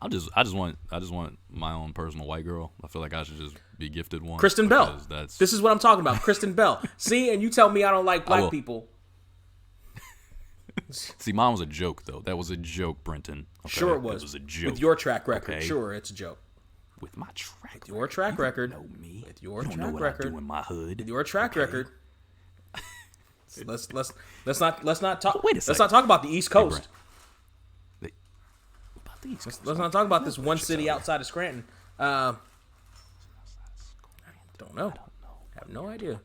I just want my own personal white girl. I feel like I should just be gifted one. Kristen Bell. This is what I'm talking about. Kristen Bell. See, and you tell me I don't like black people. See, mine was a joke though. That was a joke, Brenton. Okay? Sure it was. It was a joke. With your track record. Okay? Sure, it's a joke. With my track record. Your track record. Know me. With your you don't track know what record. I do in my hood. With your track record. Let's not talk. Wait a second. Let's not talk about the East Coast. About the East Coast. Let's not talk about this one city outside of Scranton. Don't know. I have no idea.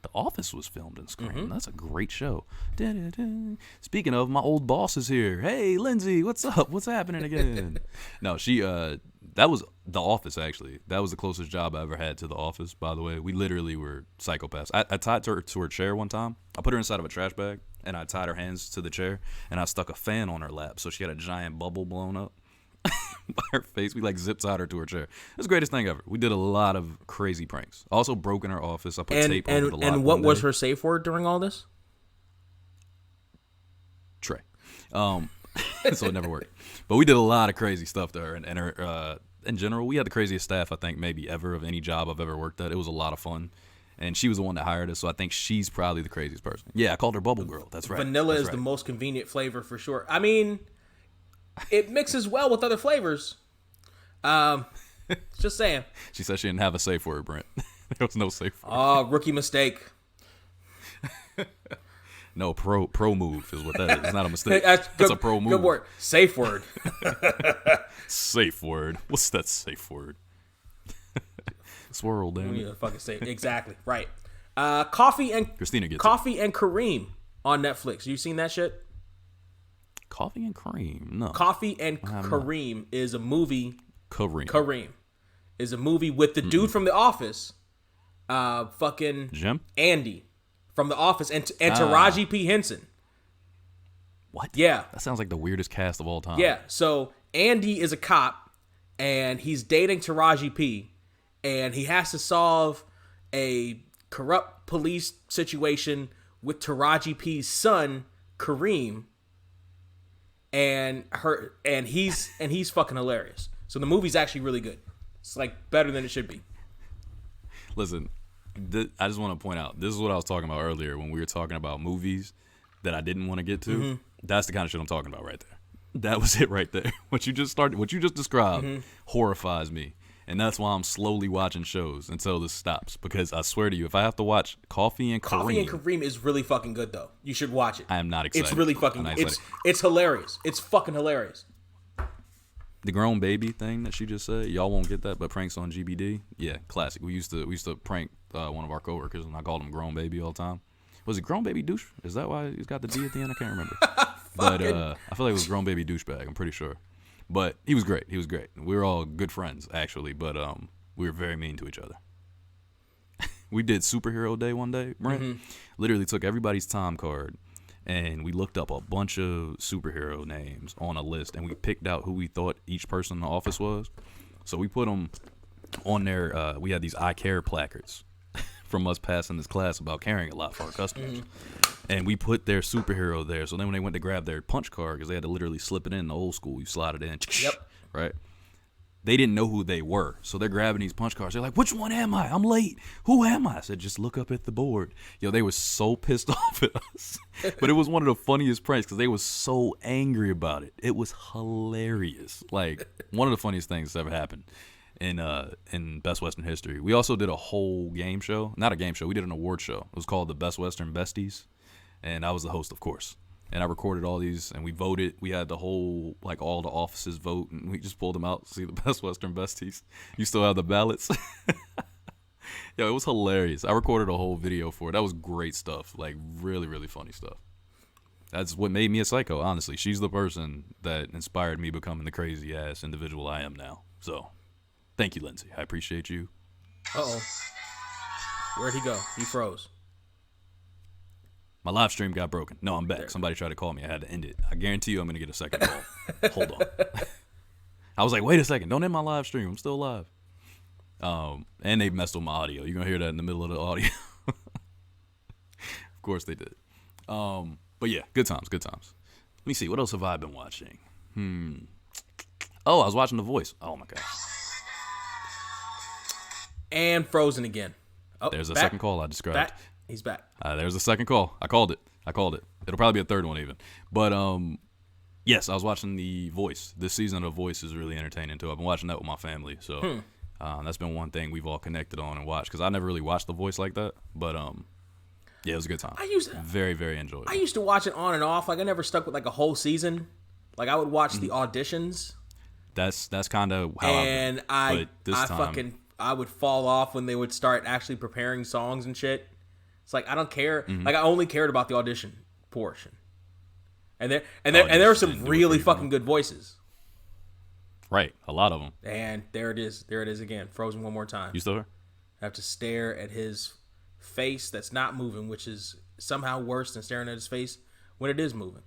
The Office was filmed in Scranton. That's a great show. Dun-dun-dun. Speaking of, my old boss is here. Hey, Lindsay, what's up? What's happening again? No, that was The Office, actually. That was the closest job I ever had to The Office, by the way. We literally were psychopaths. I tied her to her chair one time. I put her inside of a trash bag, and I tied her hands to the chair, and I stuck a fan on her lap, so she had a giant bubble blown up by her face. We like zip tied her to her chair. It was the greatest thing ever. We did a lot of crazy pranks. Also broke in her office. I put tape over the lock. And what was her safe word during all this? Trey. So it never worked. But we did a lot of crazy stuff to her, and her in general, we had the craziest staff I think maybe ever of any job I've ever worked at. It was a lot of fun. And she was the one that hired us, so I think she's probably the craziest person. Yeah, I called her Bubble Girl. That's right. Vanilla is the most convenient flavor for sure. I mean, it mixes well with other flavors. Just saying. She said she didn't have a safe word, Brent. There was no safe word. Oh, rookie mistake. No, pro move is what that is. It's not a mistake. That's a pro move. Good word. Safe word. Safe word. What's that safe word? Swirl, damn it. Fucking safe. Exactly. Right. Coffee and Christina gets Coffee and Kareem on Netflix. You seen that shit? Coffee and Cream. No. Coffee and Kareem is a movie. Kareem. Kareem is a movie with the dude from The Office fucking Jim? Andy from The Office, and Taraji P. Henson. What? Yeah. That sounds like the weirdest cast of all time. Yeah, so Andy is a cop, and he's dating Taraji P., and he has to solve a corrupt police situation with Taraji P.'s son, Kareem, and he's fucking hilarious. So the movie's actually really good. It's like better than it should be. Listen, I just want to point out, this is what I was talking about earlier when we were talking about movies that I didn't want to get to. Mm-hmm. That's the kind of shit I'm talking about right there. That was it right there. What you just described horrifies me. And that's why I'm slowly watching shows until this stops. Because I swear to you, if I have to watch Coffee and Kareem is really fucking good, though. You should watch it. I am not excited. It's really fucking good. It's hilarious. It's fucking hilarious. The grown baby thing that she just said, y'all won't get that, but pranks on GBD, yeah, classic. We used to prank one of our coworkers, and I called him grown baby all the time. Was it grown baby douche? Is that why he's got the D at the end? I can't remember. But I feel like it was grown baby douchebag. I'm pretty sure. But he was great. We were all good friends, actually, but we were very mean to each other. We did Superhero Day one day, Brent. Literally took everybody's time card, and we looked up a bunch of superhero names on a list, and we picked out who we thought each person in the office was. So we put them on there. We had these I Care placards from us passing this class about caring a lot for our customers. And we put their superhero there. So then when they went to grab their punch card, because they had to literally slip it in the old school, you slide it in. Yep. Right? They didn't know who they were. So they're grabbing these punch cards. They're like, which one am I? I'm late. Who am I? I said, just look up at the board. Yo, they were so pissed off at us. But it was one of the funniest pranks because they were so angry about it. It was hilarious. Like, one of the funniest things that's ever happened in Best Western history. We also did a whole game show. Not a game show. We did an award show. It was called the Best Western Besties. And I was the host, of course. And I recorded all these, and we voted. We had the whole, like, all the offices vote, and we just pulled them out to see the Best Western Besties. You still have the ballots? Yo, it was hilarious. I recorded a whole video for it. That was great stuff. Like, really, really funny stuff. That's what made me a psycho, honestly. She's the person that inspired me becoming the crazy-ass individual I am now. So, thank you, Lindsay. I appreciate you. Uh-oh. Where'd he go? He froze. My live stream got broken. No, I'm back. Somebody tried to call me. I had to end it. I guarantee you I'm going to get a second call. Hold on. I was like, wait a second. Don't end my live stream. I'm still live. And they messed with my audio. You're going to hear that in the middle of the audio. Of course they did. But yeah, good times. Let me see. What else have I been watching? Oh, I was watching The Voice. Oh, my gosh. And frozen again. Oh, there's a second call I described. Back. He's back. There's a second call. I called it. It'll probably be a third one even. But yes, I was watching The Voice. This season of Voice is really entertaining too. I've been watching that with my family, so that's been one thing we've all connected on and watched. Because I never really watched The Voice like that, but yeah, it was a good time. Very, very enjoyable. I used to watch it on and off. Like I never stuck with like a whole season. Like I would watch the auditions. That's kind of how. And I would fall off when they would start actually preparing songs and shit. It's like I don't care. Like I only cared about the audition portion. And there are some really fucking good voices. Right, a lot of them. And there it is again. Frozen one more time. You still there? I have to stare at his face that's not moving, which is somehow worse than staring at his face when it is moving.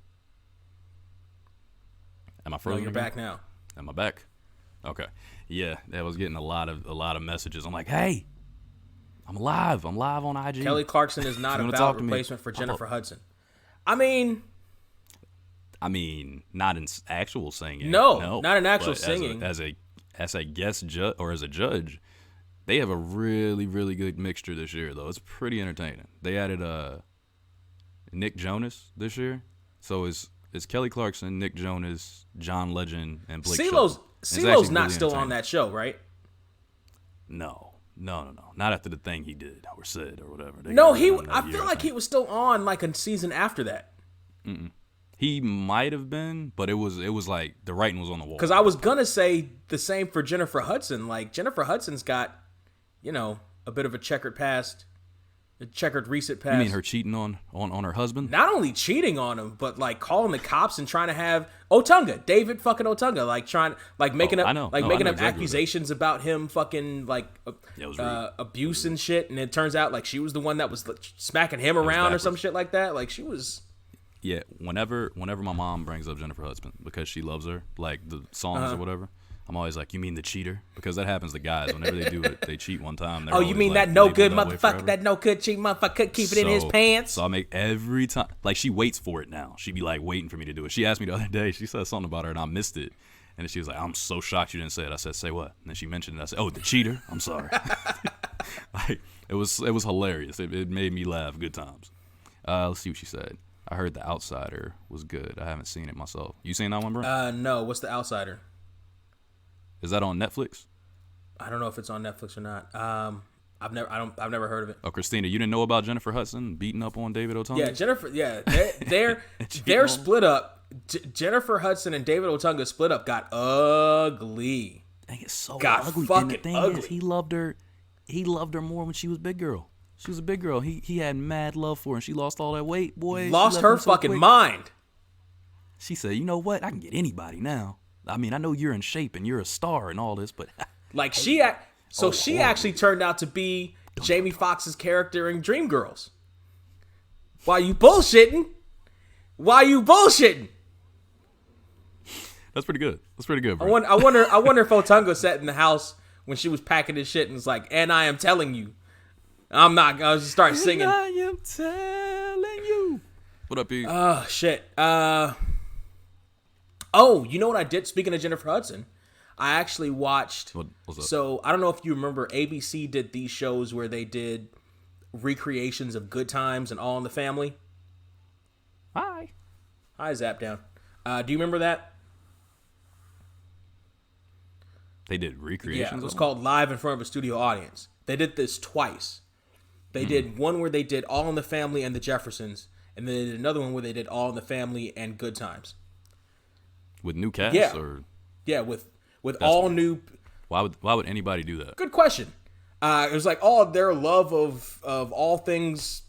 Am I frozen? No, you're again? back now. Am I back? Okay. Yeah, I was getting a lot of messages. I'm like, hey, I'm live on IG. Kelly Clarkson is not a valid replacement for Jennifer Hudson. I mean, not in actual singing. No, not in actual singing. As a guest judge or as a judge, they have a really, really good mixture this year, though. It's pretty entertaining. They added Nick Jonas this year, so it's Kelly Clarkson, Nick Jonas, John Legend, and Blake Shelton. CeeLo's not still on that show, right? No. Not after the thing he did or said or whatever. I feel like he was still on like a season after that. He might have been, but it was like the writing was on the wall. Because I was gonna say the same for Jennifer Hudson. Like Jennifer Hudson's got, a bit of a checkered past A checkered recent past. You mean her cheating on her husband? Not only cheating on him, but like calling the cops and trying to have Otunga, David fucking Otunga, like making up accusations about him fucking like abuse and shit. And it turns out like she was the one that was smacking him around or some shit like that. Like she was. Yeah, whenever my mom brings up Jennifer Hudson because she loves her, like the songs or whatever, I'm always like, you mean the cheater? Because that happens to guys. Whenever they do it, they cheat one time. Oh, you mean like, that no good motherfucker, that no good cheat motherfucker could keep it in his pants? So I make every time, like she waits for it now. She'd be like waiting for me to do it. She asked me the other day, she said something about her and I missed it. And then she was like, I'm so shocked you didn't say it. I said, say what? And then she mentioned it. I said, oh, the cheater? I'm sorry. Like, it was hilarious. It made me laugh. Good times. Let's see what she said. I heard The Outsider was good. I haven't seen it myself. You seen that one, bro? No. What's The Outsider? Is that on Netflix? I don't know if it's on Netflix or not. I've never heard of it. Oh, Christina, you didn't know about Jennifer Hudson beating up on David Otunga? Yeah, Jennifer. Yeah, they're split up. Jennifer Hudson and David Otunga split up. Got ugly. Dang, it's so got ugly. Fucking and the thing ugly. Is, he loved her more when she was big girl. She was a big girl. He had mad love for her, and she lost all that weight, boy. Lost her fucking mind. She said, you know what? I can get anybody now. I mean, I know you're in shape and you're a star and all this, but like she actually turned out to be Jamie Foxx's character in Dreamgirls. Why you bullshitting? That's pretty good. Bro. I wonder if Otunga sat in the house when she was packing his shit and was like, and I am telling you. I'm not gonna start singing. And I am telling you. What up, E? Oh shit. You know what I did? Speaking of Jennifer Hudson, I actually watched. What's up? So I don't know if you remember, ABC did these shows where they did recreations of Good Times and All in the Family. Hi, Zap Down. Do you remember that? They did recreations. Yeah, it was called Live in Front of a Studio Audience. They did this twice. They did one where they did All in the Family and the Jeffersons, and then they did another one where they did All in the Family and Good Times. With new cast? Yeah. Or? Yeah, with all new. Why would anybody do that? Good question. It was like all their love of all things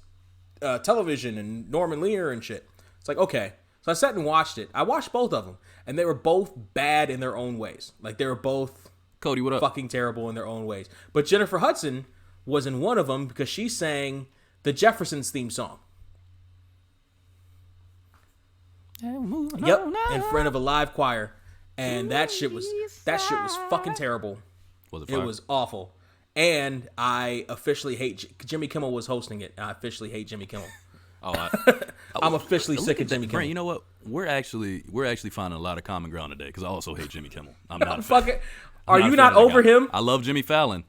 television and Norman Lear and shit. It's like, okay. So I sat and watched it. I watched both of them, and they were both bad in their own ways. Like, they were both Cody, what up? Fucking terrible in their own ways. But Jennifer Hudson was in one of them because she sang the Jeffersons theme song. Yep, in front of a live choir, and that shit was fucking terrible. Was it? It was awful, and I officially hate Jimmy Kimmel was hosting it. And I officially hate Jimmy Kimmel. I'm officially sick of Jimmy Kimmel. Brent, you know what? We're actually finding a lot of common ground today because I also hate Jimmy Kimmel. I'm not. Are you not over him? I love Jimmy Fallon.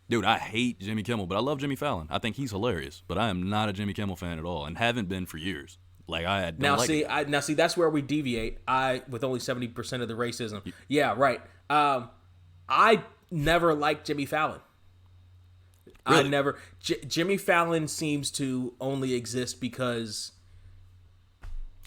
Dude, I hate Jimmy Kimmel, but I love Jimmy Fallon. I think he's hilarious, but I am not a Jimmy Kimmel fan at all, and haven't been for years. Like I don't see, that's where we deviate. With only 70% of the racism. Yeah, right. I never liked Jimmy Fallon. Really? Jimmy Fallon seems to only exist because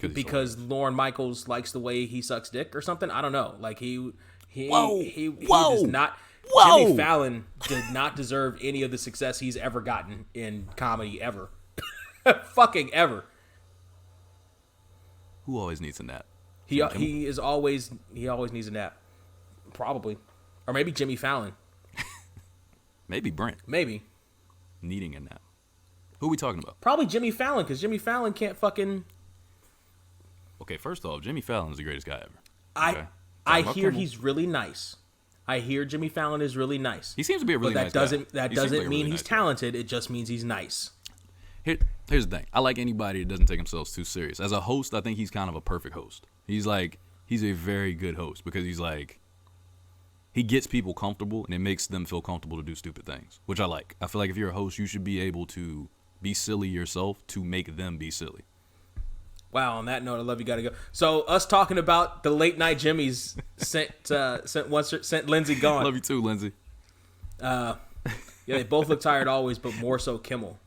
Lorne Michaels likes the way he sucks dick or something. I don't know. Like he does not. Whoa. Jimmy Fallon did not deserve any of the success he's ever gotten in comedy ever. Fucking ever. Who always needs a nap? He always needs a nap. Probably. Or maybe Jimmy Fallon. Maybe Brent. Maybe. Needing a nap. Who are we talking about? Probably Jimmy Fallon, because Jimmy Fallon can't fucking... Okay, first off, Jimmy Fallon's the greatest guy ever. Okay? I hear he's really nice. I hear Jimmy Fallon is really nice. He seems to be a really nice guy. That doesn't mean really he's talented. It just means he's nice. Here's the thing. I like anybody that doesn't take themselves too serious. As a host, I think he's kind of a perfect host. He's a very good host because he gets people comfortable and it makes them feel comfortable to do stupid things, which I like. I feel like if you're a host, you should be able to be silly yourself to make them be silly. Wow, on that note, I love you. Gotta go. So us talking about the late night Jimmys sent Lindsay gone. Love you too, Lindsay. Yeah, they both look tired always, but more so Kimmel.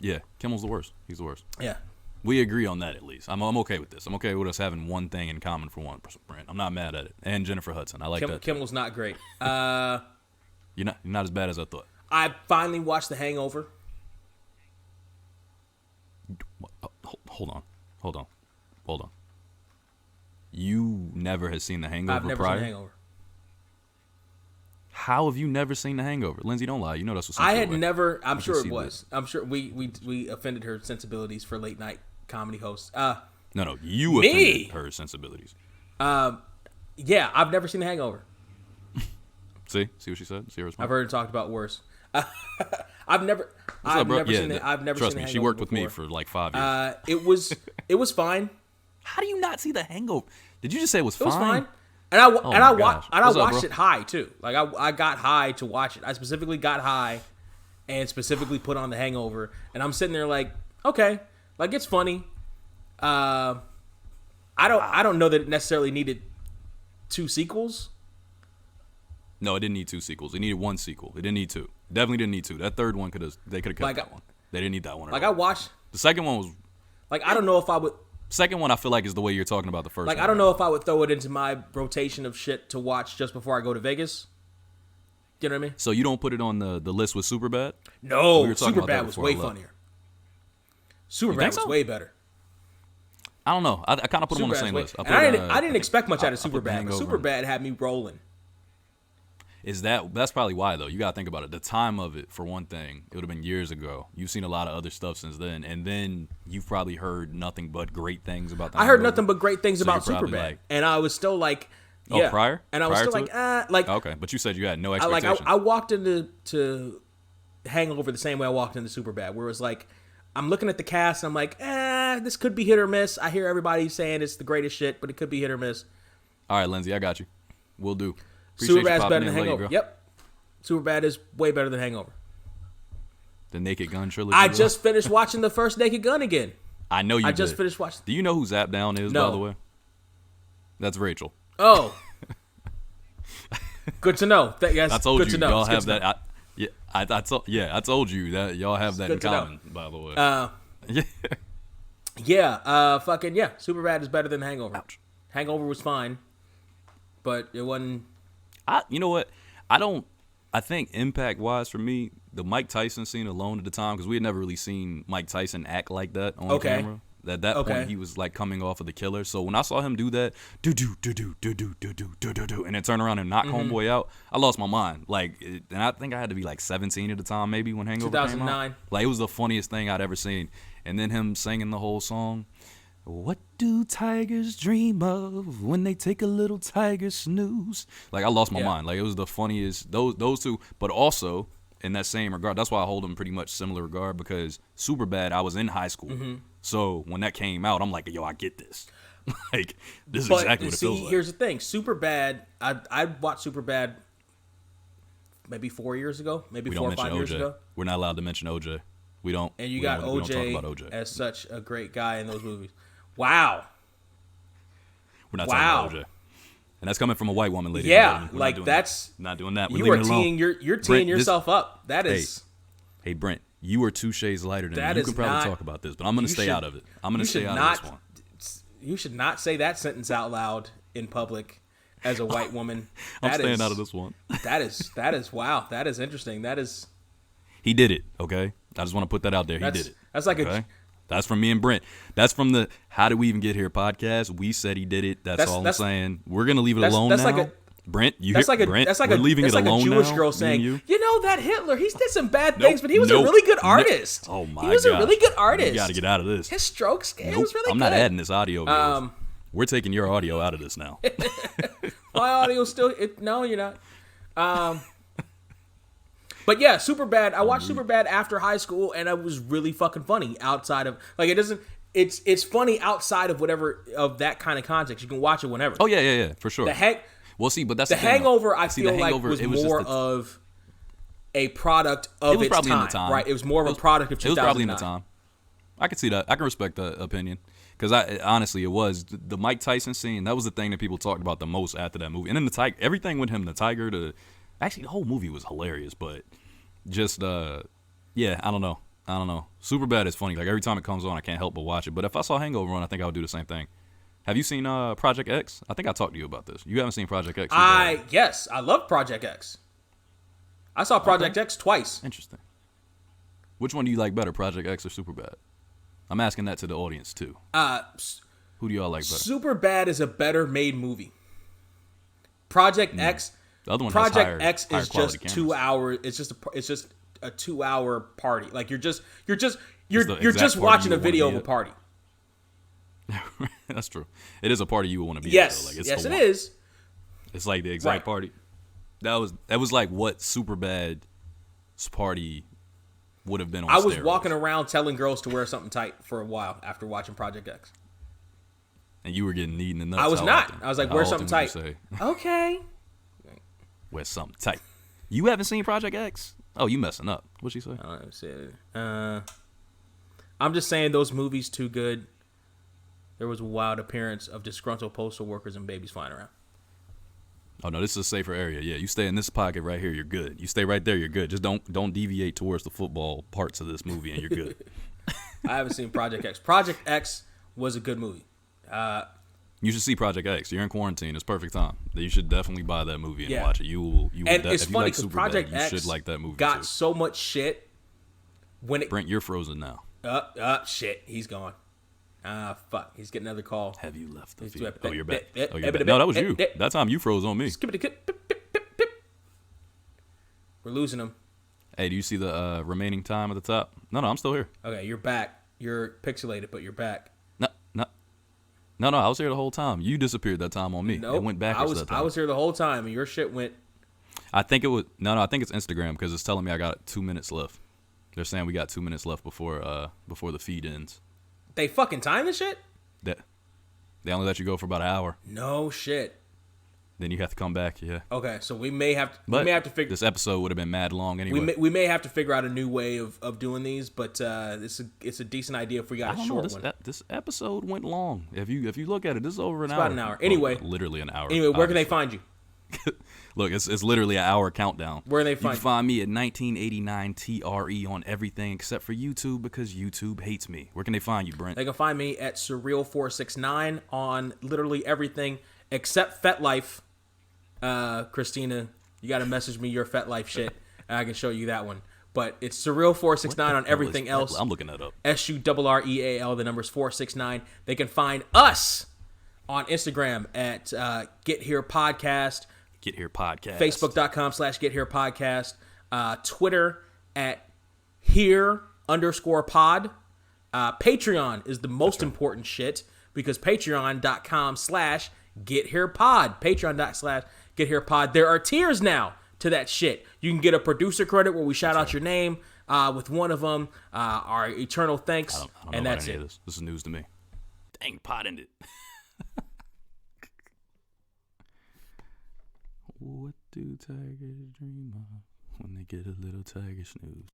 Yeah, Kimmel's the worst. He's the worst. Yeah. We agree on that at least. I'm okay with this. I'm okay with us having one thing in common for one Brent. I'm not mad at it. And Jennifer Hudson. I like that. Kimmel's not great. You're not as bad as I thought. I finally watched The Hangover. Hold on. You never had seen The Hangover I've never prior? seen The Hangover. How have you never seen The Hangover? Lindsay, don't lie. You know that's what I had never. I'm can sure it see was. I'm sure we offended her sensibilities for late night comedy hosts. No, you Me? offended her sensibilities. Yeah, I've never seen The Hangover. See what she said? See her response? I've heard it talked about worse. I've never seen it. I've never trust seen me, The she worked Hangover with me for like 5 years. It was fine. How do you not see The Hangover? Did you just say it was fine? It was fine. And I gosh. I What's up, watched bro? it high too. Like I got high to watch it. I specifically got high and specifically put on The Hangover. And I'm sitting there like, okay, like it's funny. I don't know that it necessarily needed 2 sequels. No, it didn't need 2 sequels. It needed 1 sequel. It didn't need 2. Definitely didn't need 2. That third one could have kept that one. They didn't need that one. Like I watched. The second one was. Like I don't know if I would. Second one, I feel like is the way you're talking about the first. Like one. I don't know if I would throw it into my rotation of shit to watch just before I go to Vegas. You know what I mean? So you don't put it on the list with Superbad? No, We were talking about that Superbad was before way I left. funnier. Superbad think was so? way better. I don't know. I kind of put them on the Superbad's same way- list. and I didn't expect much out of I put The Superbad, but Hangover. Superbad had me rolling. That's probably why though. You gotta think about it. The time of it, for one thing, it would have been years ago. You've seen a lot of other stuff since then, and then you've probably heard nothing but great things about. I heard nothing but great things So about you're probably Superbad, like- and I was still like, Oh, yeah. prior? And I was Prior still to like, it? like, Okay, but you said you had no I expectations. walked into Hangover the same way I walked into Superbad, where it was like, I'm looking at the cast and I'm like, this could be hit or miss. I hear everybody saying it's the greatest shit, but it could be hit or miss. All right, Lindsay, I got you. We'll do. Appreciate you Superbad's popping better in than late, Hangover. girl. Yep. Superbad is way better than Hangover. The Naked Gun trilogy. I bro. just finished watching the first Naked Gun again. I know you. I just did. finished watching. Do you know who Zap Down is, No. by the way? That's Rachel. Oh. Good to know. Yes, I told good you to know. y'all It's good have to know. that. I told you that y'all have that in good to know. common. By the way. Yeah. Yeah. Superbad is better than Hangover. Ouch. Hangover was fine, but it wasn't. You know what? I think impact wise for me, the Mike Tyson scene alone at the time, because we had never really seen Mike Tyson act like that on Okay. camera. At that point, he was like coming off of The Killer. So when I saw him do that, and then turn around and knock Homeboy out, I lost my mind. And I think I had to be like 17 at the time, maybe when Hangover came out. 2009. Like it was the funniest thing I'd ever seen. And then him singing the whole song. What do tigers dream of when they take a little tiger snooze? Like I lost my mind. Like it was the funniest. Those two, but also in that same regard, that's why I hold them pretty much similar regard, because Superbad, I was in high school, so when that came out, I'm like, yo, I get this. Like this is exactly what it feels like. Here's the thing: Superbad. I watched Superbad maybe 4 years ago, maybe We 4 don't or 5 mention years OJ. ago. We're not allowed to mention OJ. We don't. And you we got don't, we don't talk OJ, about OJ. as such a great guy in those movies. Wow. We're not Wow. talking about OJ. And that's coming from a white woman, lady. Yeah, We're like not doing that's that. Not doing that. We're you leaving are it alone. teeing you're Brent, teeing yourself up. That is Hey Brent, you are 2 shades lighter than That me. You is can probably not- talk about this, but I'm going to you stay should- out of it. I'm going you to stay should out not- of this one. you should not say that sentence out loud in public as a white woman. I'm That staying is- out of this one. That is wow. That is interesting. That is He did it, okay? I just want to put that out there. He That's- did it. that's like a- okay? That's from me and Brent. That's from the How Did We Even Get Here podcast. We said he did it. That's all I'm saying. We're going to leave it alone that's now. like a- Brent, you that's hear, like a Brent, that's like we're a leaving that's it like alone a Jewish now, girl me and saying, you. you know that Hitler, he did some bad things, but he was Nope. a really good No. artist. Oh my god. He was a really good artist. You got to get out of this. His strokes, it Nope. was really I'm good. not adding this audio. of yours. We're taking your audio out of this now. My audio still. No, you're not. But yeah, Superbad. I watched Superbad after high school, and it was really fucking funny. Outside of like, it doesn't. It's funny outside of whatever of that kind of context. You can watch it whenever. Oh yeah, for sure. Well, see, but that's The the thing, though. Hangover. I See, feel The like Hangover, was it was more just the, of a product of it was its probably time, in the time, right? It was more of a product of 2009. It was probably in the time. I can see that. I can respect the opinion, because honestly, it was the Mike Tyson scene. That was the thing that people talked about the most after that movie. And then the tiger, everything with him, the tiger, actually the whole movie was hilarious. But just yeah, I don't know. Superbad is funny. Like every time it comes on, I can't help but watch it. But if I saw Hangover on, I think I would do the same thing. Have you seen Project X? I think I talked to you about this. You haven't seen Project X? Yes, I love Project X. I saw Project X twice. Interesting. Which one do you like better, Project X or Superbad? I'm asking that to the audience too. Who do y'all like better? Superbad is a better made movie. Project X. The other one Project has higher, X higher is quality just cameras. 2 hours. It's just a 2 hour party. Like you're just the just exact party watching you a would video wanna of be a party. That's true. It is a party you would want to be Yes, at, though. Like, it's yes, the it one. is. It's like the exact Right. party. That was like what Superbad's party would have been on I was steroids. walking around telling girls to wear something tight for a while after watching Project X. And you were getting kneed in the nuts. I was How not. often? I was like, How wear often something would tight. you say, Okay. wear something tight. You haven't seen Project X? Oh, you messing up. What'd she say? I don't see it. I'm just saying those movies too good. There was a wild appearance of disgruntled postal workers and babies flying around. Oh no, this is a safer area. Yeah, you stay in this pocket right here, you're good. You stay right there, you're good. Just don't deviate towards the football parts of this movie, and you're good. I haven't seen Project X. Project X was a good movie. You should see Project X. You're in quarantine. It's perfect time. You should definitely buy that movie and Yeah. watch it. You will. And it's if you funny like because Superbad, Project you X should like that movie got too. so much shit when it. Brent, you're frozen now. Shit, he's gone. Fuck, he's getting another call. Have you left the It's field? a- Oh, you're back. eh, Oh, eh, you're back. eh, No, that was eh, you. eh. That time you froze on me. We're losing him. Hey, do you see the remaining time at the top? No, I'm still here. Okay, you're back. You're pixelated, but you're back. No, I was here the whole time. You disappeared that time on me. Nope. It went backwards that time. I was here the whole time, and your shit went. I think it was I think it's Instagram because it's telling me I got 2 minutes left. They're saying we got 2 minutes left before the feed ends. They fucking time the shit? They only let you go for about an hour. No shit. Then you have to come back. Yeah. Okay, so we may have But to figure. this episode would have been mad long anyway. We may have to figure out a new way of doing these, but it's a decent idea if we got I a don't know. short one. This episode went long. If you look at it, this is over an hour. about an hour. Anyway. literally an hour. Anyway, where can they obviously. find you? Look, it's literally an hour countdown. Where can they You find can find me at 1989 TRE on everything except for YouTube because YouTube hates me. Where can they find you, Brent? They can find me at Surreal469 on literally everything except FetLife. Christina, you got to message me your FetLife shit, and I can show you that one. But it's Surreal469 on everything else. I'm looking that up. SURREAL, the number's 469. They can find us on Instagram at Get Here Podcast, Get Here Podcast. Facebook.com/Get Here Podcast, Twitter at Here_pod. Patreon is the most important shit because Patreon.com/Get Here Pod. Patreon.com/Get Here Pod. There are tiers now to that shit. You can get a producer credit where we shout out your name with one of them. Our eternal thanks, I don't know and about that's any it. of this. This is news to me. Dang, pot ended. What do tigers dream of when they get a little tiger snooze?